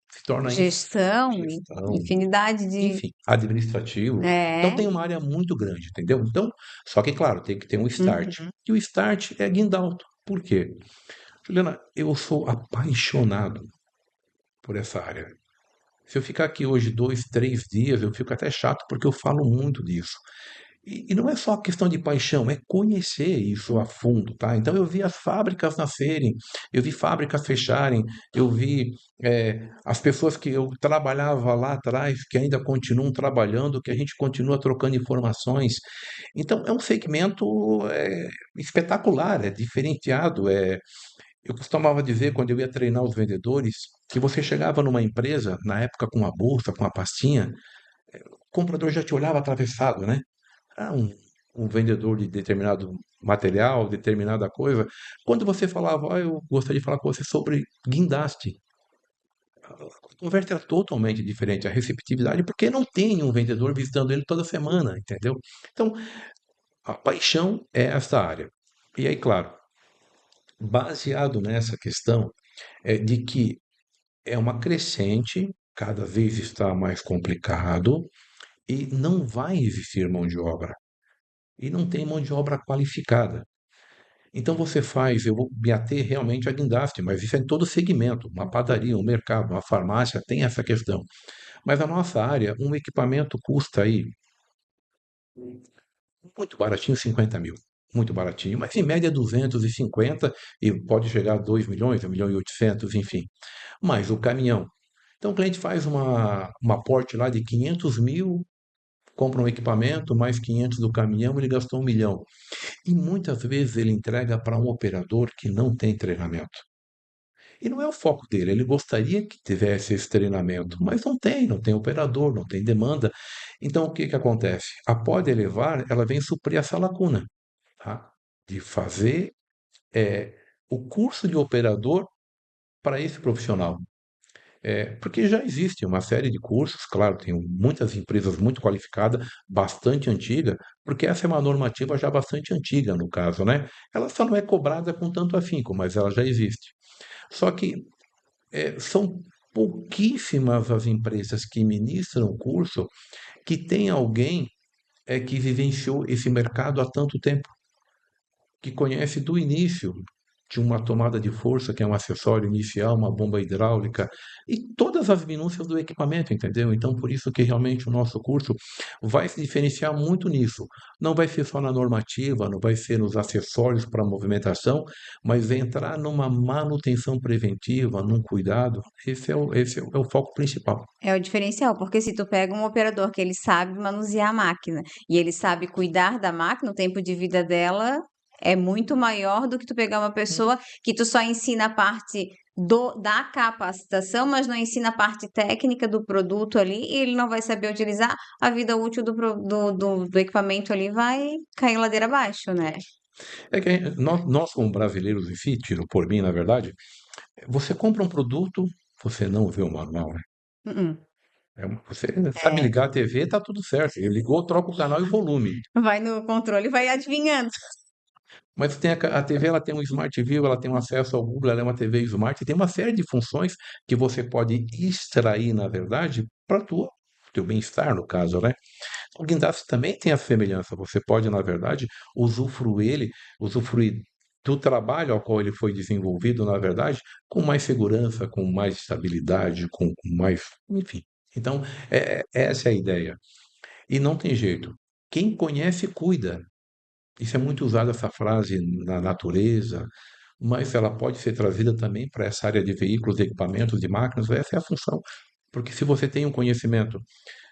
se torna Gestão, gestão, infinidade de. enfim, administrativo. Então É. tem uma área muito grande, entendeu? Então, só que claro, tem que ter um start. Uhum. E o start é guindalto. Por quê? Juliana, eu sou apaixonado por essa área. Se eu ficar aqui hoje 2, 3 dias, eu fico até chato porque eu falo muito disso. E não é só questão de paixão, é conhecer isso a fundo, tá? Então eu vi as fábricas nascerem, eu vi fábricas fecharem, eu vi as pessoas que eu trabalhava lá atrás, que ainda continuam trabalhando, que a gente continua trocando informações. Então é um segmento espetacular, é diferenciado, eu costumava dizer, quando eu ia treinar os vendedores, que você chegava numa empresa, na época com uma bolsa, com uma pastinha, o comprador já te olhava atravessado, né? Ah, um vendedor de determinado material, determinada coisa, quando você falava, eu gostaria de falar com você sobre guindaste. A conversa era totalmente diferente, a receptividade, porque não tem um vendedor visitando ele toda semana, entendeu? Então, a paixão é essa área. E aí, claro, baseado nessa questão, de que é uma crescente, cada vez está mais complicado e não vai existir mão de obra. E não tem mão de obra qualificada. Então você faz, eu vou me ater realmente a guindaste, mas isso é em todo segmento, uma padaria, um mercado, uma farmácia, tem essa questão. Mas a nossa área, um equipamento custa aí muito baratinho, 50 mil. Muito baratinho, mas em média 250 e pode chegar a 2 milhões, 1 milhão e 800, enfim. Mais o caminhão. Então o cliente faz uma aporte lá de 500 mil, compra um equipamento, mais 500 do caminhão, ele gastou 1 milhão. E muitas vezes ele entrega para um operador que não tem treinamento. E não é o foco dele, ele gostaria que tivesse esse treinamento, mas não tem operador, não tem demanda. Então o que que acontece? A Pode Elevar, ela vem suprir essa lacuna, tá? De fazer o curso de operador para esse profissional. Porque já existe uma série de cursos, claro, tem muitas empresas muito qualificadas, bastante antiga, porque essa é uma normativa já bastante antiga no caso, né? Ela só não é cobrada com tanto afinco, mas ela já existe. Só que são pouquíssimas as empresas que ministram o curso que tem alguém que vivenciou esse mercado há tanto tempo, que conhece do início de uma tomada de força, que é um acessório inicial, uma bomba hidráulica, e todas as minúcias do equipamento, entendeu? Então, por isso que realmente o nosso curso vai se diferenciar muito nisso. Não vai ser só na normativa, não vai ser nos acessórios para movimentação, mas vai entrar numa manutenção preventiva, num cuidado. Esse é o foco principal. É o diferencial, porque se tu pega um operador que ele sabe manusear a máquina e ele sabe cuidar da máquina, o tempo de vida dela é muito maior do que tu pegar uma pessoa que tu só ensina a parte da capacitação, mas não ensina a parte técnica do produto ali e ele não vai saber utilizar, a vida útil do equipamento ali vai cair ladeira abaixo, né? É que nós como brasileiros em si, tiro por mim, na verdade, você compra um produto, você não vê o manual, né? Uh-uh. Você sabe É, ligar a TV, tá tudo certo. Ele ligou, troca o canal e o volume. vai no controle e vai adivinhando. Mas tem a TV, ela tem um Smart View, ela tem um acesso ao Google, ela é uma TV Smart, tem uma série de funções que você pode extrair, na verdade, para o teu bem-estar, no caso, né? O guindaste também tem a semelhança. Você pode, na verdade, usufruir do trabalho ao qual ele foi desenvolvido, na verdade, com mais segurança, com mais estabilidade, com mais, enfim. Então, essa é a ideia. E não tem jeito. Quem conhece, cuida. Isso é muito usado essa frase na natureza, mas ela pode ser trazida também para essa área de veículos, de equipamentos, de máquinas. Essa é a função. Porque se você tem um conhecimento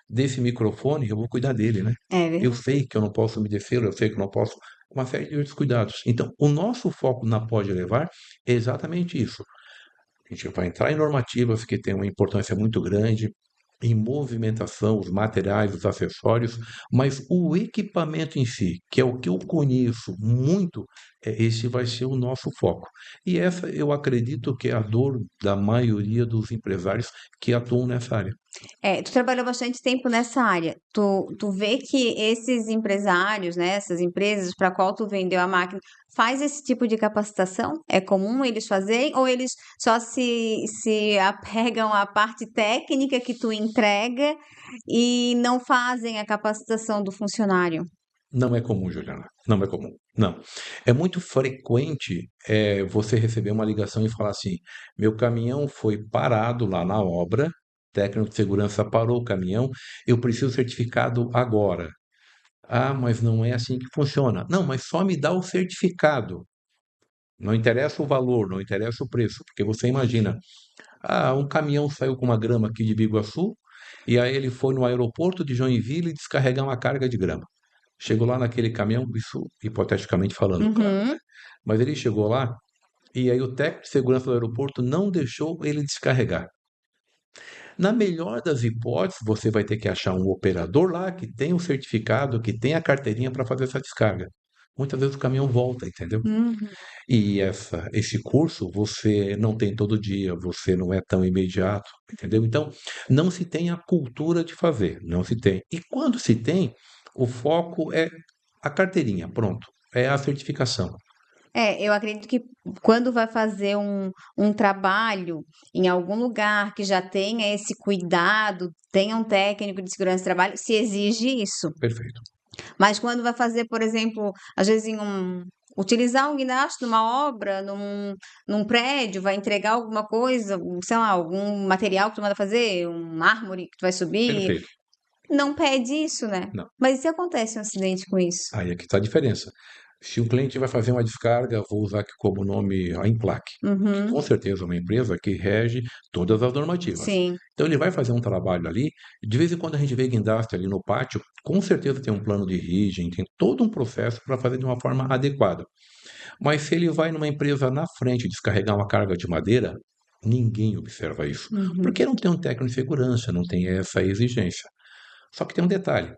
desse microfone, eu vou cuidar dele, né? É Eu verdade. sei que eu não posso me descer, eu sei que eu não posso. Uma série de outros cuidados. Então, o nosso foco na Pode Levar é exatamente isso. A gente vai entrar em normativas que têm uma importância muito grande, em movimentação, os materiais, os acessórios, mas o equipamento em si, que é o que eu conheço muito, esse vai ser o nosso foco. E essa eu acredito que é a dor da maioria dos empresários que atuam nessa área. É, tu trabalhou bastante tempo nessa área. Tu vê que esses empresários, né, essas empresas para qual tu vendeu a máquina, faz esse tipo de capacitação? É comum eles fazerem ou eles só se apegam à parte técnica que tu entrega e não fazem a capacitação do funcionário? Não é comum, Juliana. Não é comum. Não. É muito frequente você receber uma ligação e falar assim: meu caminhão foi parado lá na obra, técnico de segurança parou o caminhão, eu preciso certificado agora. Ah, mas não é assim que funciona. Não, mas só me dá o certificado. Não interessa o valor, não interessa o preço, porque você imagina, um caminhão saiu com uma grama aqui de Biguaçu, e aí ele foi no aeroporto de Joinville descarregar uma carga de grama. Chegou lá naquele caminhão, isso hipoteticamente falando, claro, né? Uhum. Mas ele chegou lá e aí o técnico de segurança do aeroporto não deixou ele descarregar. Na melhor das hipóteses, você vai ter que achar um operador lá que tem o certificado, que tem a carteirinha para fazer essa descarga. Muitas vezes o caminhão volta, entendeu? Uhum. E esse curso você não tem todo dia, você não é tão imediato, entendeu? Então, não se tem a cultura de fazer, não se tem. E quando se tem, o foco é a carteirinha, pronto, é a certificação. Eu acredito que quando vai fazer um trabalho em algum lugar que já tenha esse cuidado, tenha um técnico de segurança do trabalho, se exige isso. Perfeito. Mas quando vai fazer, por exemplo, às vezes utilizar um guindaste numa obra, num prédio, vai entregar alguma coisa, sei lá, algum material que tu manda fazer, um mármore que tu vai subir, Perfeito. não pede isso, né? Não. Mas e se acontece um acidente com isso? Aí é que está a diferença. Se o cliente vai fazer uma descarga, vou usar aqui como nome a Implac, que com Uhum, certeza é uma empresa que rege todas as normativas. sim. Então ele vai fazer um trabalho ali, de vez em quando a gente vê guindaste ali no pátio, com certeza tem um plano de higiene, tem todo um processo para fazer de uma forma adequada. Mas se ele vai numa empresa na frente descarregar uma carga de madeira, ninguém observa isso, Uhum. porque não tem um técnico de segurança, não tem essa exigência. Só que tem um detalhe.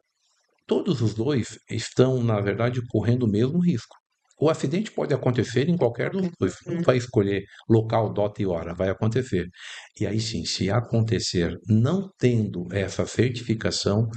Todos os dois estão, na verdade, correndo o mesmo risco. O acidente pode acontecer em qualquer dos dois. Não vai escolher local, data e hora, vai acontecer. E aí sim, se acontecer não tendo essa certificação,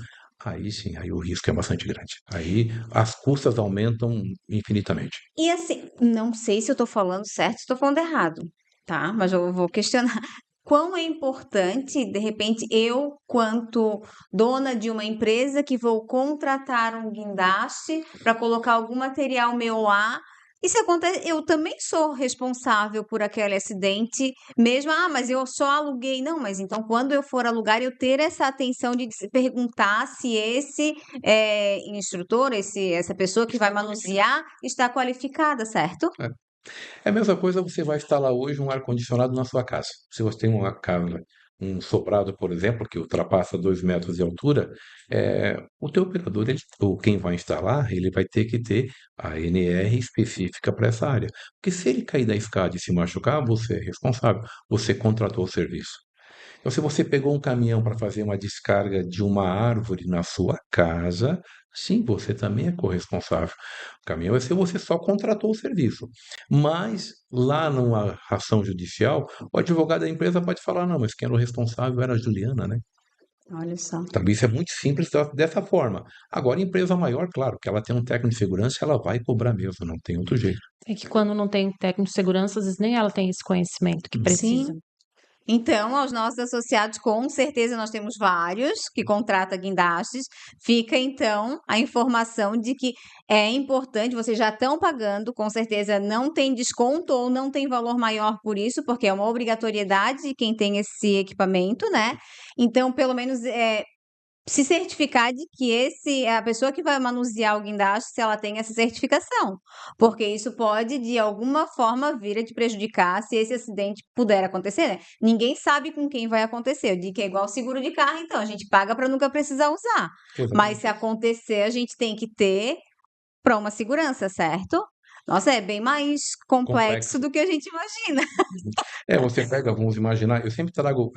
aí sim, aí o risco é bastante grande. Aí as custas aumentam infinitamente. E assim, não sei se eu tô falando certo, se tô falando errado, tá? Mas eu vou questionar. Quão é importante, de repente, eu, quanto dona de uma empresa que vou contratar um guindaste para colocar algum material meu lá, e se acontece, eu também sou responsável por aquele acidente, mesmo, mas eu só aluguei. Não, mas então quando eu for alugar, eu ter essa atenção de perguntar se esse instrutor, essa pessoa que vai manusear, está qualificada, certo? É. É a mesma coisa, você vai instalar hoje um ar-condicionado na sua casa. Se você tem uma casa, um sobrado, por exemplo, que ultrapassa 2 metros de altura, o teu operador, ou quem vai instalar, ele vai ter que ter a NR específica para essa área. Porque se ele cair da escada e se machucar, você é responsável, você contratou o serviço. Então, se você pegou um caminhão para fazer uma descarga de uma árvore na sua casa, sim, você também é corresponsável. O caminhão é seu, você só contratou o serviço. Mas lá numa ação judicial, o advogado da empresa pode falar: não, mas quem era o responsável era a Juliana, né? Olha só. Também isso é muito simples dessa forma. Agora, empresa maior, claro, que ela tem um técnico de segurança, ela vai cobrar mesmo, não tem outro jeito. É que quando não tem técnico de segurança, às vezes nem ela tem esse conhecimento que Uhum. precisa. Sim. Então, aos nossos associados, com certeza nós temos vários que contratam guindastes. Fica então a informação de que é importante, vocês já estão pagando, com certeza não tem desconto ou não tem valor maior por isso, porque é uma obrigatoriedade de quem tem esse equipamento, né? Então, pelo menos se certificar de que a pessoa que vai manusear o guindaste, se ela tem essa certificação, porque isso pode, de alguma forma, vir a te prejudicar se esse acidente puder acontecer, né? Ninguém sabe com quem vai acontecer. Eu digo que é igual seguro de carro, então, a gente paga para nunca precisar usar. Mas se Exatamente. acontecer, a gente tem que ter para uma segurança, certo? Nossa, é bem mais complexo Complexo. do que a gente imagina. Você pega, vamos imaginar, eu sempre trago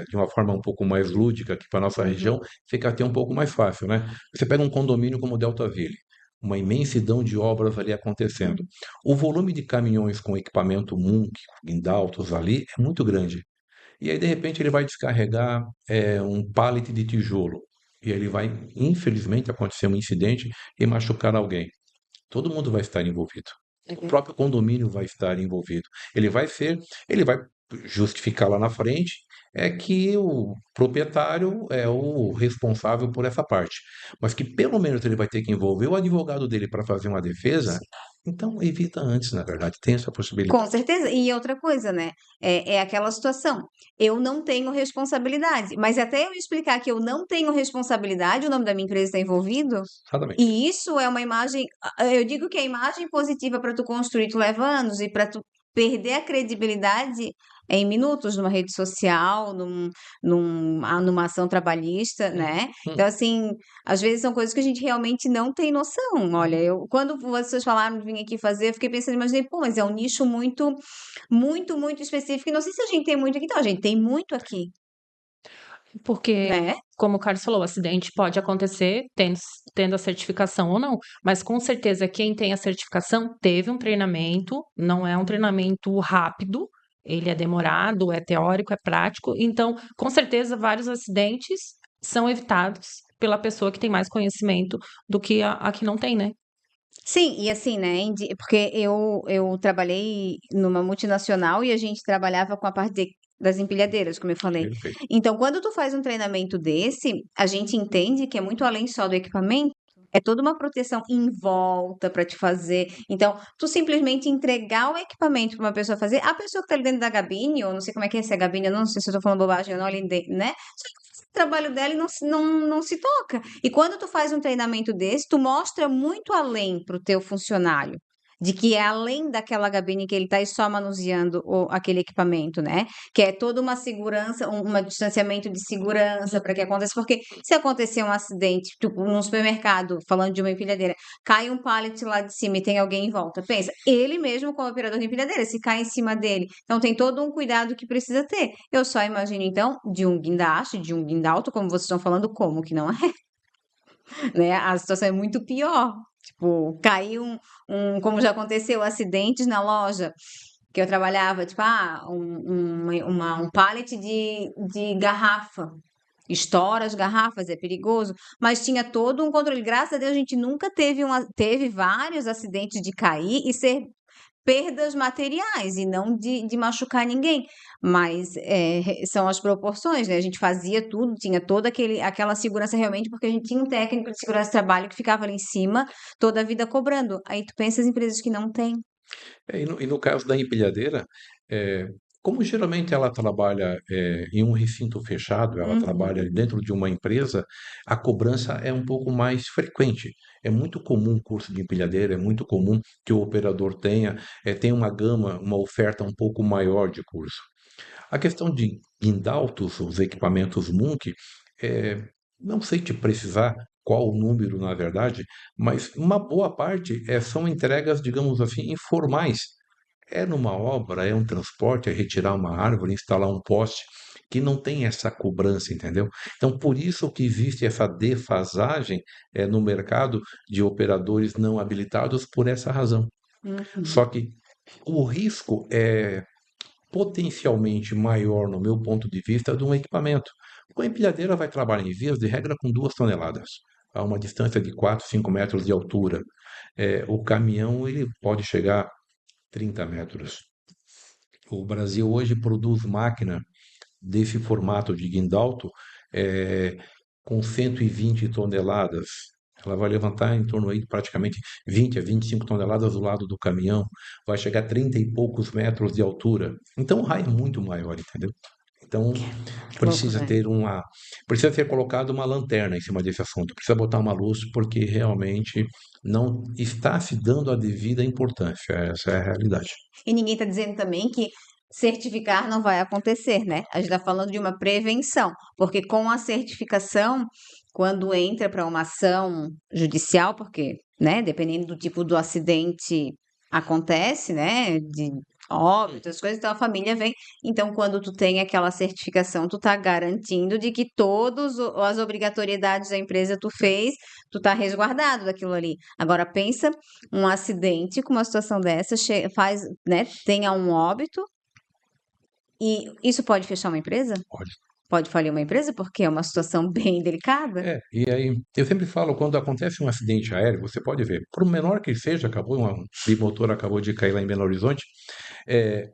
de uma forma um pouco mais lúdica aqui para nossa região, Uhum. fica até um pouco mais fácil, né? Você pega um condomínio como o Deltaville, uma imensidão de obras ali acontecendo. O volume de caminhões com equipamento Munk, guindaltos ali, é muito grande. E aí, de repente, ele vai descarregar um pallet de tijolo. E ele vai, infelizmente, acontecer um incidente e machucar alguém. Todo mundo vai estar envolvido. O próprio condomínio vai estar envolvido. Ele vai justificar lá na frente que o proprietário é o responsável por essa parte, mas que pelo menos ele vai ter que envolver o advogado dele para fazer uma defesa. Então evita antes, na verdade, tem essa Com possibilidade. certeza. E outra coisa, né? É aquela situação. Eu não tenho responsabilidade, mas até eu explicar que eu não tenho responsabilidade, o nome da minha empresa está envolvido. Exatamente. E isso é uma imagem. Eu digo que a imagem positiva para tu construir, tu leva anos, e para tu perder a credibilidade é em minutos numa rede social, numa ação trabalhista, né? Hum. Então, assim, às vezes são coisas que a gente realmente não tem noção. Olha, quando vocês falaram de vir aqui fazer, eu fiquei pensando, imaginei, pô, mas é um nicho muito, muito, muito específico. E não sei se a gente tem muito aqui. Então, a gente tem muito aqui. Porque, né? como o Carlos falou, o acidente pode acontecer tendo a certificação ou não, mas com certeza quem tem a certificação teve um treinamento, não é um treinamento rápido, ele é demorado, é teórico, é prático, então, com certeza, vários acidentes são evitados pela pessoa que tem mais conhecimento do que a que não tem, né? Sim, e assim, né, porque eu trabalhei numa multinacional e a gente trabalhava com a parte das empilhadeiras, como eu falei. Perfeito. Então, quando tu faz um treinamento desse, a gente entende que é muito além só do equipamento, é toda uma proteção em volta para te fazer. Então, tu simplesmente entregar o equipamento para uma pessoa fazer, a pessoa que tá ali dentro da cabine, ou não sei como é que é, se é cabine, eu não sei se eu tô falando bobagem ou não ali dentro, né? Só que faz o trabalho dela e não se toca. E quando tu faz um treinamento desse, tu mostra muito além para o teu funcionário, de que é além daquela cabine que ele está só manuseando aquele equipamento, né? Que é toda uma segurança, distanciamento de segurança para que aconteça, porque se acontecer um acidente, tipo, num supermercado, falando de uma empilhadeira, cai um pallet lá de cima e tem alguém em volta, pensa, ele mesmo como operador de empilhadeira, se cai em cima dele, então tem todo um cuidado que precisa ter. Eu só imagino, então, de um guindaste, de um guindalto, como vocês estão falando, como que não é, né? A situação é muito pior. Tipo, caiu como já aconteceu, acidentes na loja que eu trabalhava, tipo, um pallet de garrafa. Estoura as garrafas, é perigoso, mas tinha todo um controle. Graças a Deus, a gente nunca teve vários acidentes de cair e ser perdas materiais e não de machucar ninguém. Mas são as proporções, né? A gente fazia tudo, tinha toda aquela segurança realmente, porque a gente tinha um técnico de segurança de trabalho que ficava ali em cima toda a vida cobrando. Aí tu pensa as empresas que não têm. E no caso da empilhadeira, eh, como geralmente ela trabalha, em um recinto fechado, ela trabalha Uhum. dentro de uma empresa, a cobrança é um pouco mais frequente. É muito comum curso de empilhadeira, é muito comum que o operador tenha uma gama, uma oferta um pouco maior de curso. A questão de guindaltos, os equipamentos Munk, não sei te precisar qual o número, na verdade, mas uma boa parte são entregas, digamos assim, informais. É numa obra, é um transporte, é retirar uma árvore, instalar um poste, que não tem essa cobrança, entendeu? Então, por isso que existe essa defasagem no mercado de operadores não habilitados por essa razão. Só Uhum. que o risco é potencialmente maior, no meu ponto de vista, de um equipamento. Porque a empilhadeira vai trabalhar em vias de regra com 2 toneladas, a uma distância de 4, 5 metros de altura. O caminhão ele pode chegar a 30 metros. O Brasil hoje produz máquina desse formato de guindalto eh, com 120 toneladas. Ela vai levantar em torno aí de praticamente 20 a 25 toneladas do lado do caminhão, vai chegar a 30 e poucos metros de altura. Então o raio é muito maior, entendeu? Então Que precisa loucura. ter precisa ter colocado uma lanterna em cima desse assunto, precisa botar uma luz porque realmente não está se dando a devida importância. Essa é a realidade. E ninguém está dizendo também que certificar não vai acontecer, né? A gente está falando de uma prevenção, porque com a certificação, quando entra para uma ação judicial, porque, né, dependendo do tipo do acidente acontece, né, de óbito, as coisas, então a família vem. Então, quando tu tem aquela certificação, tu tá garantindo de que todas as obrigatoriedades da empresa tu fez, tu tá resguardado daquilo ali. Agora, pensa um acidente com uma situação dessa faz, né, tenha um óbito e isso pode fechar uma empresa? Pode. Pode falir uma empresa porque é uma situação bem delicada? E aí, eu sempre falo, quando acontece um acidente aéreo, você pode ver, por menor que seja, um bimotor acabou de cair lá em Belo Horizonte, é,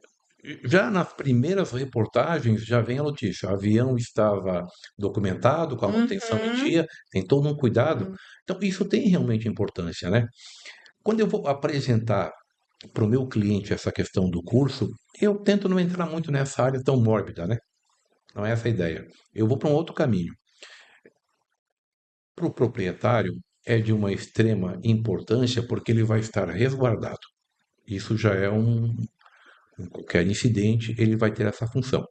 já nas primeiras reportagens já vem a notícia, o avião estava documentado, com a manutenção em Uhum. dia, tem todo um cuidado. Então, isso tem realmente importância, né? Quando eu vou apresentar para o meu cliente essa questão do curso, eu tento não entrar muito nessa área tão mórbida, né? Não é essa a ideia. Eu vou para um outro caminho. Para o proprietário, é de uma extrema importância porque ele vai estar resguardado. Isso já é em qualquer incidente, ele vai ter essa função.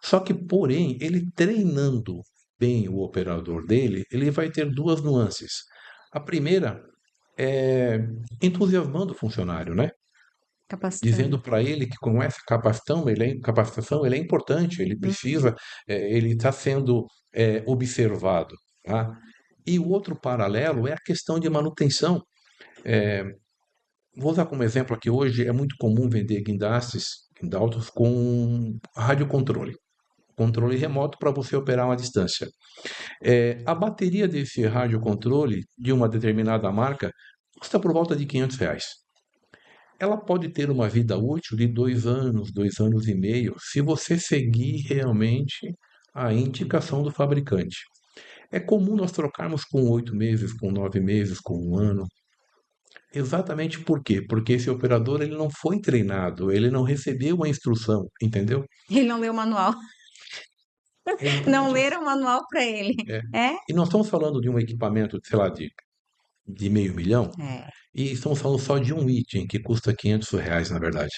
Só que, porém, ele treinando bem o operador dele, ele vai ter duas nuances. A primeira é entusiasmando o funcionário, né? Capacitando. dizendo para ele que com essa capacitação ele é importante, ele precisa, ele está sendo observado, tá? E o outro paralelo é a questão de manutenção. Vou usar como exemplo aqui, hoje é muito comum vender guindastes com radiocontrole, controle remoto para você operar uma distância. A bateria desse radiocontrole de uma determinada marca custa por volta de R$ 500. Ela pode ter uma vida útil de 2 anos, 2 anos e meio, se você seguir realmente a indicação do fabricante. É comum nós trocarmos com 8 meses, com 9 meses, com um ano. Exatamente por quê? Porque esse operador ele não foi treinado, ele não recebeu uma instrução, entendeu? Ele não leu o manual. É Não exatamente isso. leram o manual para ele. É. É? E nós estamos falando de um equipamento, sei lá, de meio milhão, É. e estamos falando só de um item que custa R$ 500, na verdade.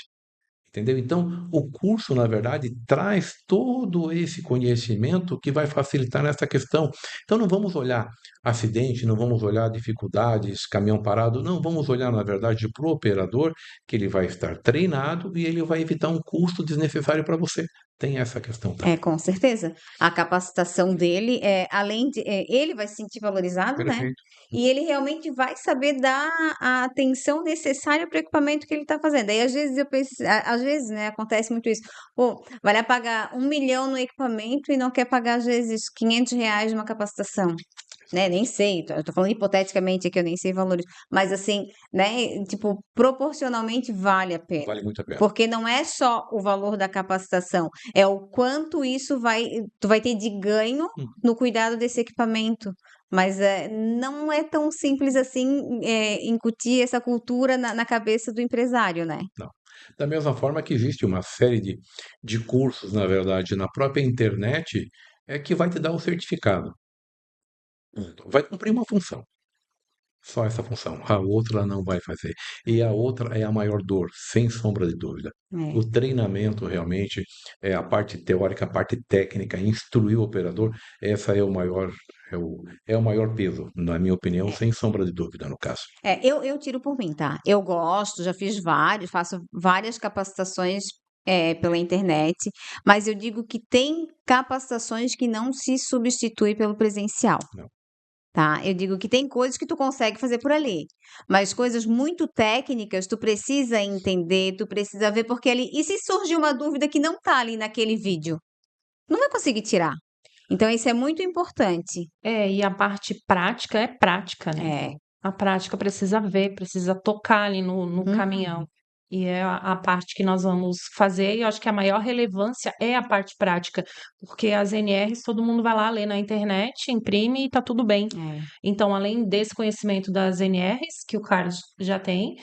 Entendeu? Então, o curso, na verdade, traz todo esse conhecimento que vai facilitar nessa questão. Então, não vamos olhar acidente, não vamos olhar dificuldades, caminhão parado, não, vamos olhar, na verdade, para o operador, que ele vai estar treinado e ele vai evitar um custo desnecessário para você. Tem essa questão também. Com certeza. A capacitação dele, além de, ele vai se sentir valorizado, né? Perfeito. E ele realmente vai saber dar a atenção necessária para o equipamento que ele está fazendo. Aí, às vezes, eu penso, às vezes, né, acontece muito isso. Pô, vai lá pagar 1 milhão no equipamento e não quer pagar, às vezes, R$ 500 numa capacitação. Né? Nem sei, eu tô falando hipoteticamente aqui, eu nem sei valores. Mas, assim, né, tipo, proporcionalmente vale a pena. Vale muito a pena. Porque não é só o valor da capacitação, é o quanto isso tu vai ter de ganho Hum. no cuidado desse equipamento. Mas não é tão simples assim incutir essa cultura na cabeça do empresário, né? Não. Da mesma forma que existe uma série de cursos, na verdade, na própria internet, que vai te dar o certificado. Vai cumprir uma função. Só essa função. A outra não vai fazer. E a outra é a maior dor, sem sombra de dúvida. É. O treinamento realmente é a parte teórica, a parte técnica, instruir o operador, essa é o maior, é o maior peso, na minha opinião, sem sombra de dúvida, no caso. Eu tiro por mim, tá? Eu gosto, já fiz faço várias capacitações pela internet, mas eu digo que tem capacitações que não se substitui pelo presencial. Não. Tá? Eu digo que tem coisas que tu consegue fazer por ali, mas coisas muito técnicas tu precisa entender, tu precisa ver, porque ali. E se surgir uma dúvida que não tá ali naquele vídeo? Não vai conseguir tirar. Então, isso é muito importante. E a parte prática é prática, né? É. A prática precisa ver, precisa tocar ali no Uhum. caminhão. E é a parte que nós vamos fazer, e eu acho que a maior relevância é a parte prática, porque as NRs todo mundo vai lá ler na internet, imprime e tá tudo bem. É. Então, além desse conhecimento das NRs, que o Carlos já tem,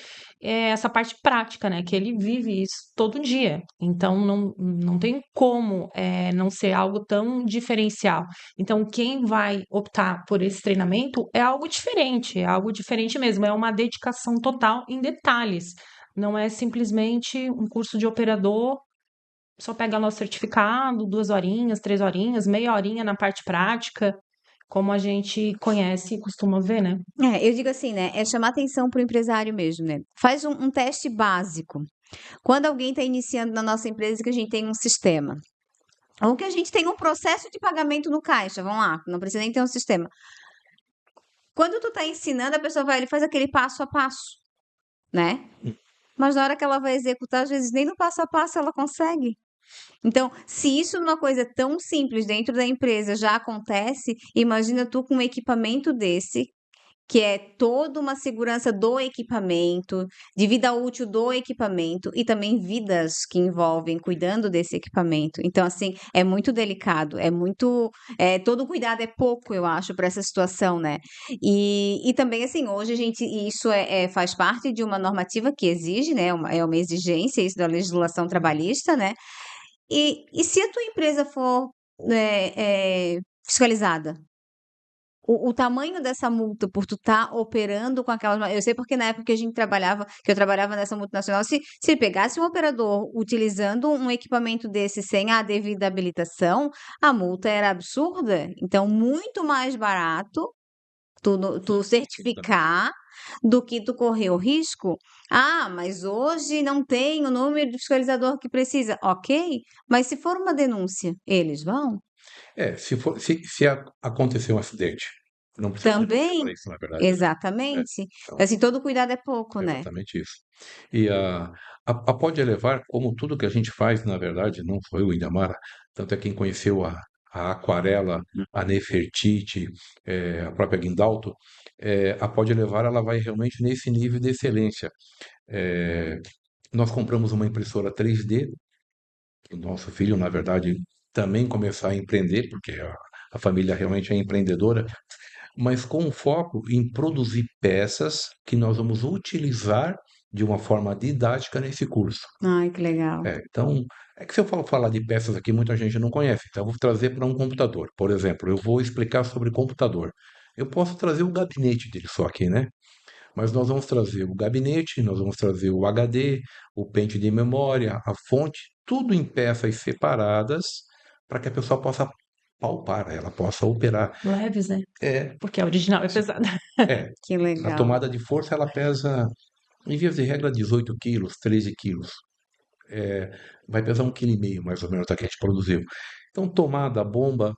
é essa parte prática, né? Que ele vive isso todo dia. Então, não tem como não ser algo tão diferencial. Então, quem vai optar por esse treinamento é algo diferente mesmo, é uma dedicação total em detalhes. Não é simplesmente um curso de operador, só pegar nosso certificado, 2 horinhas, 3 horinhas, meia horinha na parte prática, como a gente conhece e costuma ver, né? Eu digo assim, né? É chamar atenção para o empresário mesmo, né? Faz um teste básico. Quando alguém está iniciando na nossa empresa que a gente tem um sistema, ou que a gente tem um processo de pagamento no caixa, vamos lá, não precisa nem ter um sistema. Quando tu tá ensinando, a pessoa vai ali e faz aquele passo a passo, né? Mas na hora que ela vai executar, às vezes nem no passo a passo ela consegue. Então, se isso numa coisa tão simples dentro da empresa já acontece, imagina tu com um equipamento desse, que é toda uma segurança do equipamento, de vida útil do equipamento e também vidas que envolvem cuidando desse equipamento. Então, assim, é muito delicado, todo cuidado é pouco, eu acho, para essa situação, né? E também, assim, hoje isso faz parte de uma normativa que exige, né? É uma exigência isso da legislação trabalhista, né? E se a tua empresa for fiscalizada? O tamanho dessa multa por tu estar operando com aquelas. Eu sei porque na época que eu trabalhava nessa multinacional, se pegasse um operador utilizando um equipamento desse sem a devida habilitação, a multa era absurda. Então, muito mais barato tu certificar do que tu correr o risco. Ah, mas hoje não tem o número de fiscalizador que precisa. Ok, mas se for uma denúncia, eles vão? Se acontecer um acidente, não precisa de denúncia Também? para isso, na verdade, né? É, Exatamente. então, Assim, todo cuidado é pouco, né? exatamente isso. E a Pode Elevar, como tudo que a gente faz, na verdade, não foi o Indamara, tanto é quem conheceu a Aquarela, a Nefertiti, a própria Guindalto, a Pode Elevar, ela vai realmente nesse nível de excelência. Eh, Nós compramos uma impressora 3D, o nosso filho, na verdade, também começar a empreender, porque a família realmente é empreendedora, mas com foco em produzir peças que nós vamos utilizar de uma forma didática nesse curso. Ai, que legal. Então, é que se eu for falar de peças aqui, muita gente não conhece, então eu vou trazer para um computador. Por exemplo, eu vou explicar sobre computador. Eu posso trazer o gabinete dele só aqui, né? Mas nós vamos trazer o gabinete, nós vamos trazer o HD, o pente de memória, a fonte, tudo em peças separadas para que a pessoa possa palpar, ela possa operar. Leves, né? É, Porque a original é pesada. é. Que A legal. tomada de força ela pesa, em via de regra, 18 quilos, 13 quilos. Vai pesar 1,5 kg mais ou menos a que a gente produziu. Então, tomada, bomba,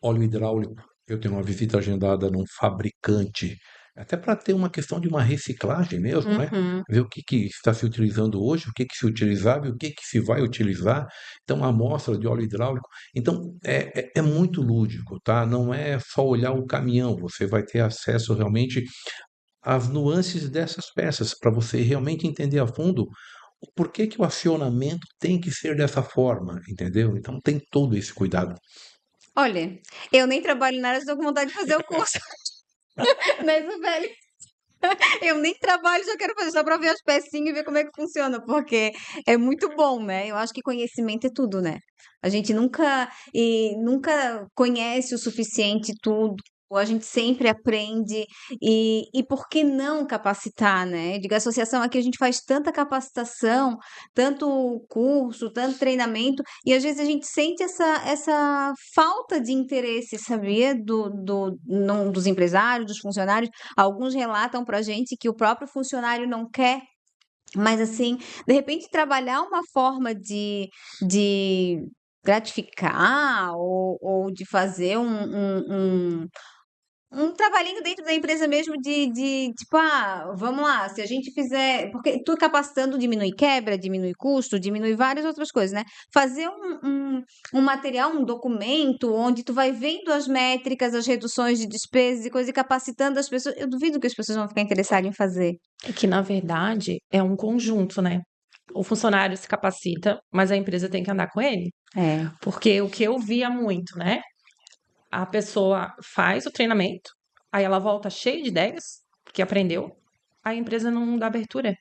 óleo hidráulico. Eu tenho uma visita agendada num fabricante, até para ter uma questão de uma reciclagem mesmo, né? Uhum. Ver o que está se utilizando hoje, o que se utilizava e o que se vai utilizar. Então, a amostra de óleo hidráulico. Então, é muito lúdico, tá? Não é só olhar o caminhão, você vai ter acesso realmente às nuances dessas peças, para você realmente entender a fundo o porquê que o acionamento tem que ser dessa forma, entendeu? Então, tem todo esse cuidado. Olha, eu nem trabalho na área, estou com vontade de fazer o curso. Né, Isabelle? Eu nem trabalho, já quero fazer só para ver as pecinhas e ver como é que funciona, porque é muito bom, né? Eu acho que conhecimento é tudo, né? A gente nunca conhece o suficiente tudo. A gente sempre aprende e por que não capacitar, né? Digo, a associação aqui a gente faz tanta capacitação, tanto curso, tanto treinamento, e às vezes a gente sente essa falta de interesse, sabia? Não, dos empresários, dos funcionários. Alguns relatam para a gente que o próprio funcionário não quer, mas assim, de repente trabalhar uma forma de gratificar ou de fazer um trabalhinho dentro da empresa mesmo de tipo, vamos lá, se a gente fizer. Porque tu capacitando diminui quebra, diminui custo, diminui várias outras coisas, né? Fazer um material, um documento, onde tu vai vendo as métricas, as reduções de despesas e coisa, e capacitando as pessoas. Eu duvido que as pessoas vão ficar interessadas em fazer. É que, na verdade, é um conjunto, né? O funcionário se capacita, mas a empresa tem que andar com ele. É. Porque o que eu via muito, né? A pessoa faz o treinamento, aí ela volta cheia de ideias, porque aprendeu, a empresa não dá abertura.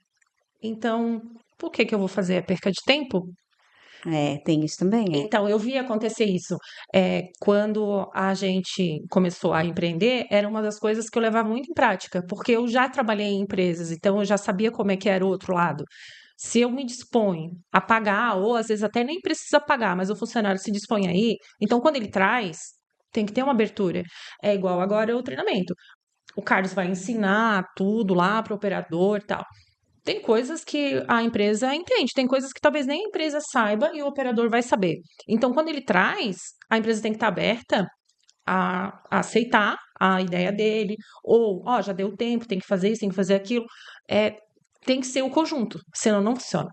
Então, por que eu vou fazer? É perca de tempo? Tem isso também, é. Então, eu vi acontecer isso. Quando a gente começou a empreender, era uma das coisas que eu levava muito em prática, porque eu já trabalhei em empresas, então eu já sabia como é que era o outro lado. Se eu me disponho a pagar, ou às vezes até nem precisa pagar, mas o funcionário se dispõe aí, então quando ele traz, tem que ter uma abertura. É igual agora o treinamento. O Carlos vai ensinar tudo lá para o operador e tal. Tem coisas que a empresa entende, tem coisas que talvez nem a empresa saiba e o operador vai saber. Então, quando ele traz, a empresa tem que estar aberta a aceitar a ideia dele, ou, ó, já deu tempo, tem que fazer isso, tem que fazer aquilo. Tem que ser o conjunto, senão não funciona.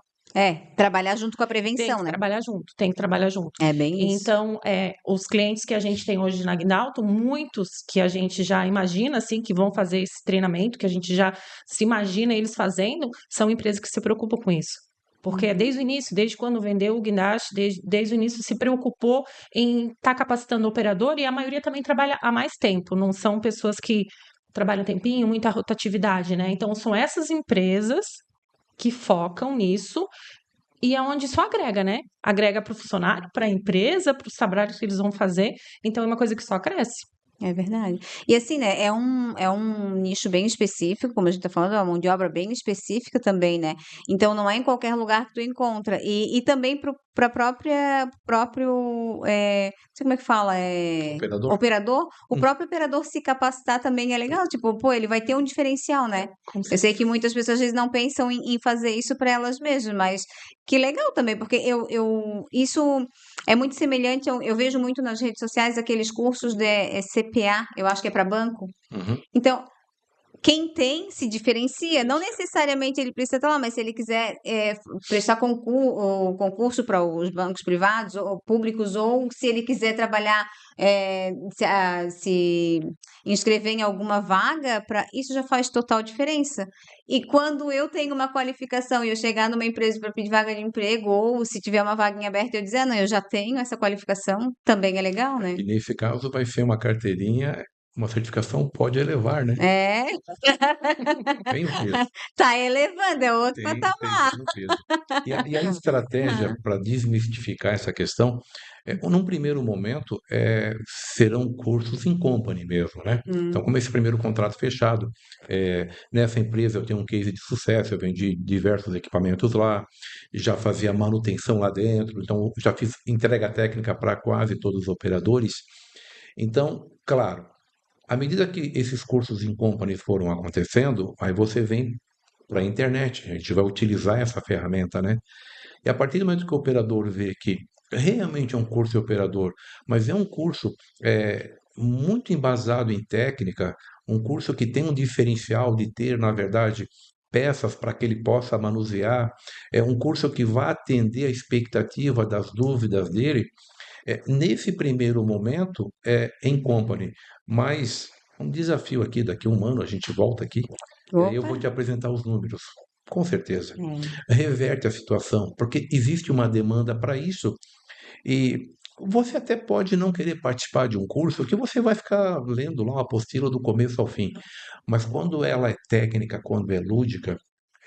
Trabalhar junto com a Tem prevenção, que né? trabalhar junto, tem que trabalhar junto. É bem isso. Então, os clientes que a gente tem hoje na Guindalto, muitos que a gente já imagina, assim, que vão fazer esse treinamento, que a gente já se imagina eles fazendo, são empresas que se preocupam com isso. Porque desde o início, desde quando vendeu o guindaste, desde o início se preocupou em estar capacitando o operador e a maioria também trabalha há mais tempo, não são pessoas que trabalham um tempinho, muita rotatividade, né? Então, são essas empresas que focam nisso e é onde isso agrega, né? Agrega para o funcionário, para a empresa, para os trabalhos que eles vão fazer. Então, é uma coisa que só cresce. É verdade. E assim, né, é um nicho bem específico, como a gente tá falando, é uma mão de obra bem específica também, né? Então não é em qualquer lugar que tu encontra. E também para próprio, não sei como é que fala, Operador? operador, o Hum. próprio operador se capacitar também é legal, tipo, pô, ele vai ter um diferencial, né? Com Eu sei que muitas pessoas às vezes não pensam em fazer isso para elas mesmas, mas que legal também, porque isso é muito semelhante, eu vejo muito nas redes sociais aqueles cursos de CPA, eu acho que é para banco. Uhum. Então, quem tem se diferencia, não necessariamente ele precisa estar lá, mas se ele quiser prestar concurso para os bancos privados ou públicos, ou se ele quiser trabalhar, se inscrever em alguma vaga, isso já faz total diferença. E quando eu tenho uma qualificação e eu chegar numa empresa para pedir vaga de emprego, ou se tiver uma vaga em aberto, eu dizer, não, eu já tenho essa qualificação, também é legal, né? E nesse caso vai ser uma carteirinha, uma certificação pode elevar, né? É, Tem o peso. tá elevando, é outro Tem patamar. o peso. E a estratégia para desmistificar essa questão, num primeiro momento, serão cursos in company mesmo, né? Então, como esse primeiro contrato fechado, nessa empresa eu tenho um case de sucesso, eu vendi diversos equipamentos lá, já fazia manutenção lá dentro, então já fiz entrega técnica para quase todos os operadores. Então, claro, à medida que esses cursos in company foram acontecendo, aí você vem para a internet, a gente vai utilizar essa ferramenta, né? E a partir do momento que o operador vê que realmente é um curso de operador, mas é um curso muito embasado em técnica, um curso que tem um diferencial de ter, na verdade, peças para que ele possa manusear, é um curso que vai atender a expectativa das dúvidas dele, nesse primeiro momento é em company, mas um desafio aqui, daqui a um ano a gente volta aqui, e aí eu Opa, vou te apresentar os números, com certeza. é. Reverte a situação, porque existe uma demanda para isso e você até pode não querer participar de um curso que você vai ficar lendo lá uma apostila do começo ao fim, mas quando ela é técnica, quando é lúdica,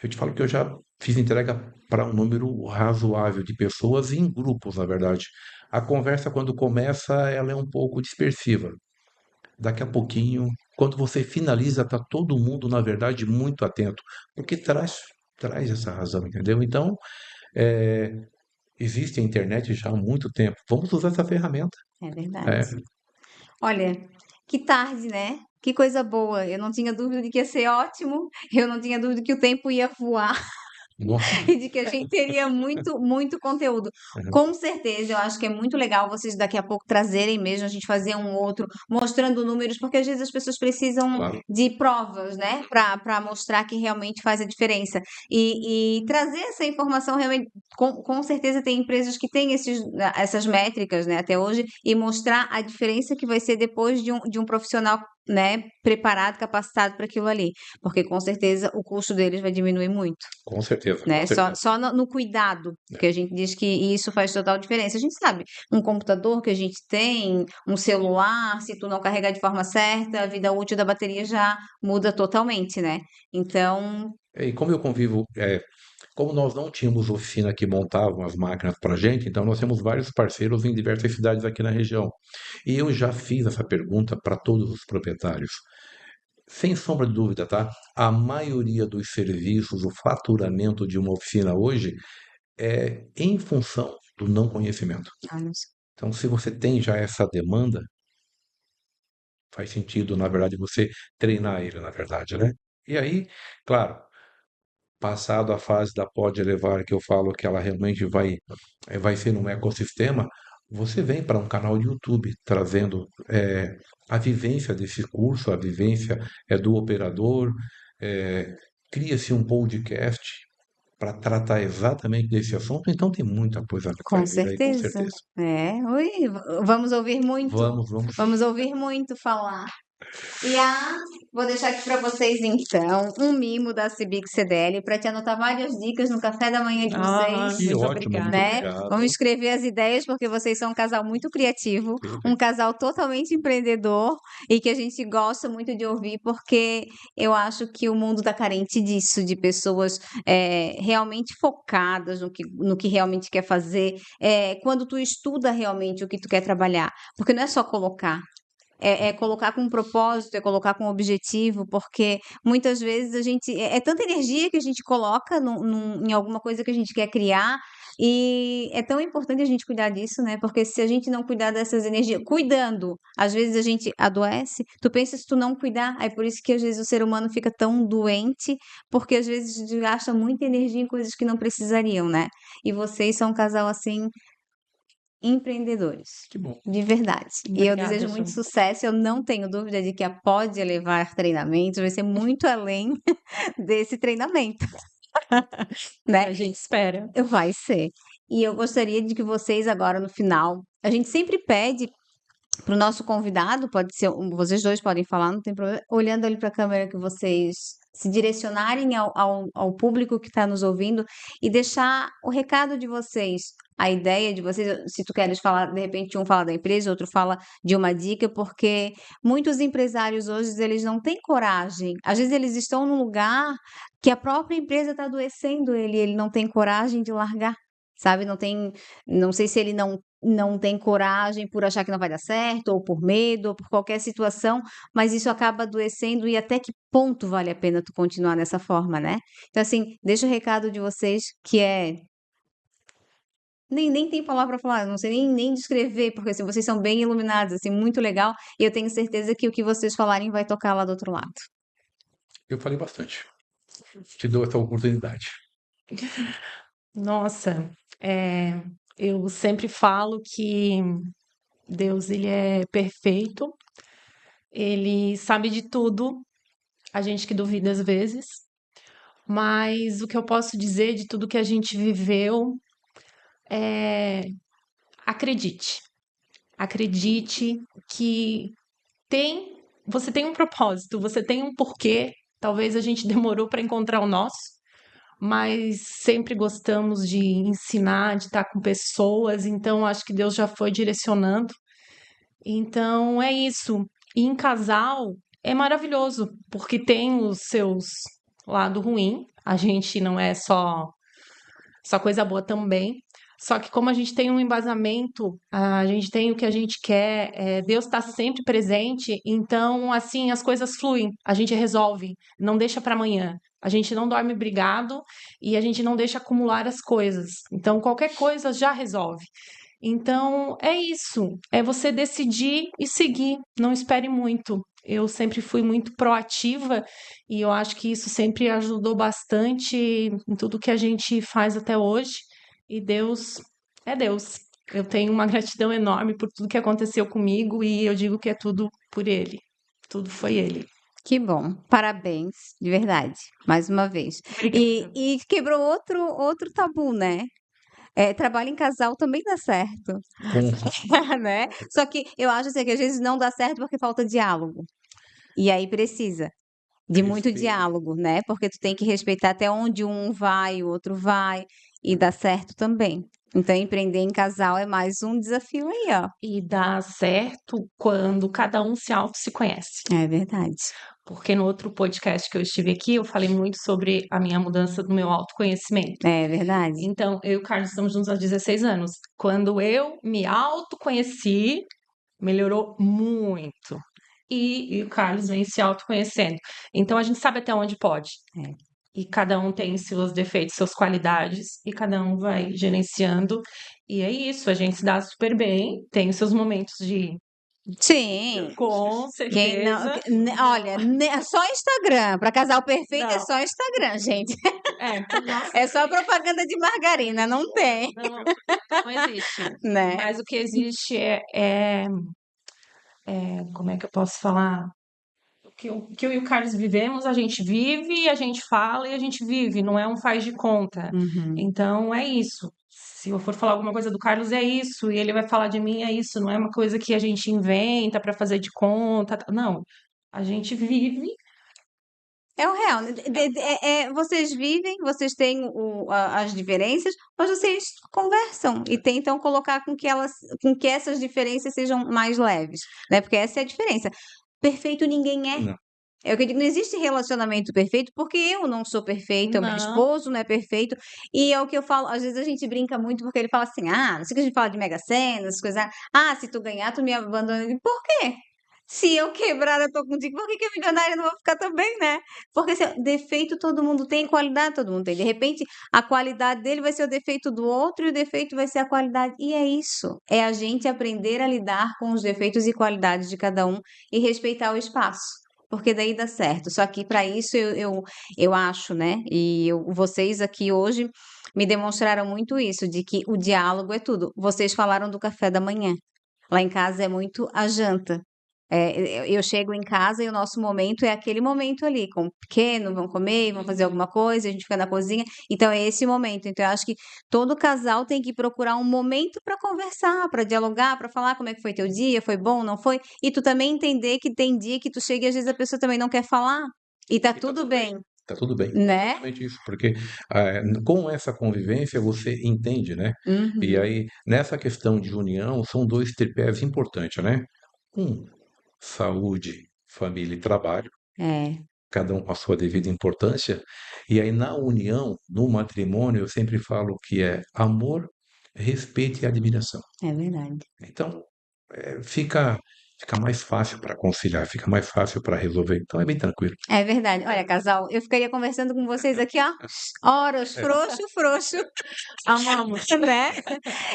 eu te falo que eu já fiz entrega para um número razoável de pessoas em grupos, na verdade. A conversa, quando começa, ela é um pouco dispersiva. Daqui a pouquinho, quando você finaliza, está todo mundo, na verdade, muito atento, porque traz essa razão, entendeu? Então, é, existe a internet já há muito tempo. Vamos usar essa ferramenta. É verdade. É, Olha, que tarde, né? Que coisa boa. Eu não tinha dúvida de que ia ser ótimo. Eu não tinha dúvida que o tempo ia voar. nossa, E de que a gente teria muito, muito conteúdo. Com certeza, eu acho que é muito legal vocês daqui a pouco trazerem mesmo, a gente fazer um outro, mostrando números, porque às vezes as pessoas precisam claro, de provas, né? Para mostrar que realmente faz a diferença. E trazer essa informação realmente, com certeza tem empresas que têm essas métricas, né, até hoje, e mostrar a diferença que vai ser depois de um profissional, né, preparado, capacitado para aquilo ali. Porque com certeza o custo deles vai diminuir muito, com certeza, com né? Só, certeza. só no cuidado, porque a gente diz que isso faz total diferença. A gente sabe, um computador que a gente tem, um celular, se tu não carregar de forma certa, a vida útil da bateria já muda totalmente, né? Então, E como eu convivo, como nós não tínhamos oficina que montavam as máquinas para a gente, então nós temos vários parceiros em diversas cidades aqui na região. E eu já fiz essa pergunta para todos os proprietários. Sem sombra de dúvida, tá? A maioria dos serviços, o faturamento de uma oficina hoje é em função do não conhecimento. olha só. Então, se você tem já essa demanda, faz sentido, na verdade, você treinar ele, na verdade, né? E aí, claro, passado a fase da pode elevar, que eu falo que ela realmente vai ser um ecossistema, você vem para um canal de YouTube trazendo a vivência desse curso, a vivência do operador, é, cria-se um podcast para tratar exatamente desse assunto, então tem muita coisa que Com vai vir aí, com certeza. certeza. É, ui, vamos ouvir muito. Vamos. Vamos ouvir muito falar. Vou deixar aqui para vocês então um mimo da Cibic CDL para te anotar várias dicas no café da manhã de Ah, vocês, Que muito ótimo, muito obrigada. né? obrigado. Vamos escrever as ideias porque vocês são um casal muito criativo, um Perfeito. casal totalmente empreendedor e que a gente gosta muito de ouvir porque eu acho que o mundo está carente disso, de pessoas realmente focadas no que realmente quer fazer, quando tu estuda realmente o que tu quer trabalhar, porque não é só colocar. É colocar com um propósito, é colocar com um objetivo, porque muitas vezes a gente. É tanta energia que a gente coloca em alguma coisa que a gente quer criar, E é tão importante a gente cuidar disso, né? Porque se a gente não cuidar dessas energias, cuidando, às vezes a gente adoece. Tu pensa se tu não cuidar, aí por isso que às vezes o ser humano fica tão doente, porque às vezes gasta muita energia em coisas que não precisariam, né? E vocês são um casal assim empreendedores, Que bom. de verdade. E eu Obrigada, desejo muito Ju. sucesso. Eu não tenho dúvida de que a Pode levar treinamentos vai ser muito além desse treinamento, né? A gente espera. Vai ser. E eu gostaria de que vocês agora no final, a gente sempre pede para o nosso convidado, pode ser, vocês dois podem falar, não tem problema, olhando ali para a câmera, que vocês se direcionarem ao público que está nos ouvindo e deixar o recado de vocês, a ideia de vocês, se tu queres falar, de repente um fala da empresa, outro fala de uma dica, porque muitos empresários hoje, eles não têm coragem, às vezes eles estão num lugar que a própria empresa está adoecendo ele não tem coragem de largar. Sabe, não sei se ele não tem coragem por achar que não vai dar certo, ou por medo, ou por qualquer situação, mas isso acaba adoecendo e até que ponto vale a pena tu continuar dessa forma, né? Então, assim, deixa o recado de vocês, que é. Nem tem palavra para falar, não sei nem descrever, porque assim, vocês são bem iluminados, assim, muito legal, e eu tenho certeza que o que vocês falarem vai tocar lá do outro lado. Eu falei bastante. Te dou essa oportunidade. Nossa, eu sempre falo que Deus, ele é perfeito, ele sabe de tudo, a gente que duvida às vezes, mas o que eu posso dizer de tudo que a gente viveu é acredite. Acredite que você tem um propósito, você tem um porquê. Talvez a gente demorou para encontrar o nosso, mas sempre gostamos de ensinar, de estar com pessoas, então acho que Deus já foi direcionando. Então é isso. E em casal é maravilhoso, porque tem os seus lado ruim. A gente não é só coisa boa também. Só que como a gente tem um embasamento, a gente tem o que a gente quer, Deus está sempre presente, então assim as coisas fluem, a gente resolve, não deixa para amanhã. A gente não dorme brigado e a gente não deixa acumular as coisas. Então qualquer coisa já resolve. Então é isso, é você decidir e seguir, não espere muito. Eu sempre fui muito proativa e eu acho que isso sempre ajudou bastante em tudo que a gente faz até hoje. E Deus é Deus. Eu tenho uma gratidão enorme por tudo que aconteceu comigo e eu digo que é tudo por Ele. Tudo foi Ele. Que bom, parabéns, de verdade, mais uma vez. Obrigada. E quebrou outro tabu, né? Trabalho em casal também dá certo, Com né? Só que eu acho assim, que às vezes não dá certo porque falta diálogo. E aí precisa de muito respeito. diálogo, né? Porque tu tem que respeitar até onde um vai, o outro vai, e dá certo também. Então, empreender em casal é mais um desafio aí, ó. E dá certo quando cada um se conhece. É verdade. Porque no outro podcast que eu estive aqui, eu falei muito sobre a minha mudança do meu autoconhecimento. É verdade. Então, eu e o Carlos estamos juntos há 16 anos. Quando eu me autoconheci, melhorou muito. E o Carlos vem se autoconhecendo. Então, a gente sabe até onde pode. É. E cada um tem seus defeitos, suas qualidades, e cada um vai gerenciando. E é isso, a gente se dá super bem, tem os seus momentos de. Sim. Com Quem não, certeza. olha, só Instagram. Para casal perfeito é Não. só Instagram, gente. Nossa, É só propaganda de margarina, não tem, não existe. né? Mas o que existe como é que eu posso falar? O que eu e o Carlos vivemos, a gente vive, a gente fala e a gente vive, não é um faz de conta. Uhum. Então é isso. Se eu for falar alguma coisa do Carlos, é isso, e ele vai falar de mim, é isso, não é uma coisa que a gente inventa para fazer de conta. Não, a gente vive. É o real, né? Vocês vivem, vocês têm as diferenças, mas vocês conversam e tentam colocar com que essas diferenças sejam mais leves, né? Porque essa é a diferença. Perfeito ninguém é. Não. É o que eu digo, não existe relacionamento perfeito, porque eu não sou perfeita, o meu Não. esposo não é perfeito, e é o que eu falo, às vezes a gente brinca muito, porque ele fala assim, não sei o que a gente fala de Mega Sena, essas coisas, se tu ganhar, tu me abandona. Eu digo, por quê? Se eu quebrar, eu tô contigo, por que que a milionária não vai ficar também, né? Porque assim, defeito todo mundo tem, qualidade todo mundo tem. De repente, a qualidade dele vai ser o defeito do outro e o defeito vai ser a qualidade. E é isso. É a gente aprender a lidar com os defeitos e qualidades de cada um e respeitar o espaço. Porque daí dá certo. Só que para isso eu acho, né? Vocês aqui hoje me demonstraram muito isso, de que o diálogo é tudo. Vocês falaram do café da manhã. Lá em casa é muito a janta. Eu chego em casa e o nosso momento é aquele momento ali, com o pequeno, vão comer, vão fazer alguma coisa, a gente fica na cozinha. Então é esse momento. Então eu acho que todo casal tem que procurar um momento para conversar, para dialogar, para falar como é que foi teu dia, foi bom, não foi? E tu também entender que tem dia que tu chega e às vezes a pessoa também não quer falar. E tá E tá tudo tudo bem. bem, Tá tudo bem. né? Exatamente isso, porque com essa convivência você entende, né? E Uhum. aí, nessa questão de união, são dois tripés importantes, né? Um, saúde, família e trabalho, É, cada um com a sua devida importância. E aí, na união, no matrimônio, eu sempre falo que é amor, respeito e admiração. é verdade. Então, fica mais fácil para conciliar, fica mais fácil para resolver. Então, é bem tranquilo. É verdade. Olha, casal, eu ficaria conversando com vocês aqui, ó, horas, frouxo, frouxo. Amamos. Né?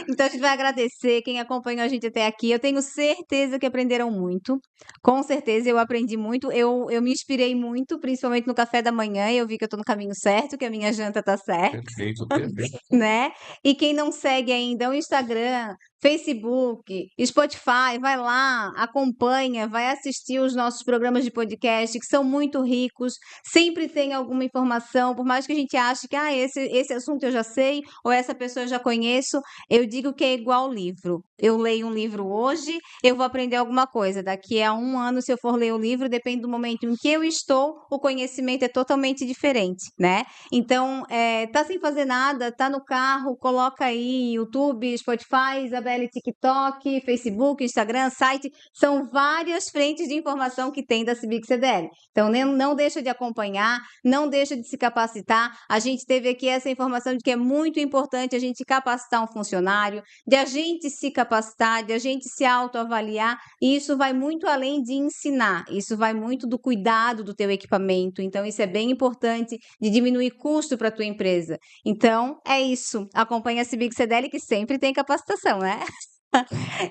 Então a gente vai agradecer quem acompanhou a gente até aqui. Eu tenho certeza que aprenderam muito. Com certeza eu aprendi muito. Eu me inspirei muito, principalmente no café da manhã. E eu vi que eu tô no caminho certo, que a minha janta tá certa, Perfeito, perfeito. né? E quem não segue ainda o Instagram, Facebook, Spotify, vai lá, acompanha, vai assistir os nossos programas de podcast, que são muito ricos. Sempre tem alguma informação, por mais que a gente ache que esse assunto eu já sei, ou essa pessoa eu já conheço, eu digo que é igual livro. Eu leio um livro hoje, eu vou aprender alguma coisa. Daqui a um ano, se eu for ler o livro, depende do momento em que eu estou, o conhecimento é totalmente diferente, né? Então, tá sem fazer nada, tá no carro, coloca aí YouTube, Spotify, Isabelle, TikTok, Facebook, Instagram, site, são várias frentes de informação que tem da Cibic CDL. Então, não deixa de acompanhar, não deixa de se capacitar. A gente teve aqui essa informação de que é muito importante a gente capacitar um funcionário, de a gente se capacitar, de a gente se autoavaliar, e isso vai muito além de ensinar, isso vai muito do cuidado do teu equipamento. Então, isso é bem importante de diminuir custo para a tua empresa. Então, é isso. Acompanha a Cibic CDL, que sempre tem capacitação, né?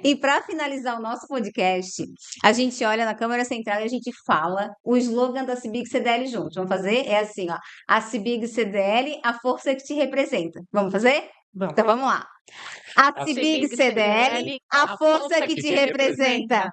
E para finalizar o nosso podcast, a gente olha na câmera central e a gente fala o slogan da Cibic CDL juntos. Vamos fazer? É assim, ó. A Cibic CDL, a força que te representa. Vamos fazer? Vamos. Então vamos lá. A A Cibic Cibic CDL, CDL, a força que te representa.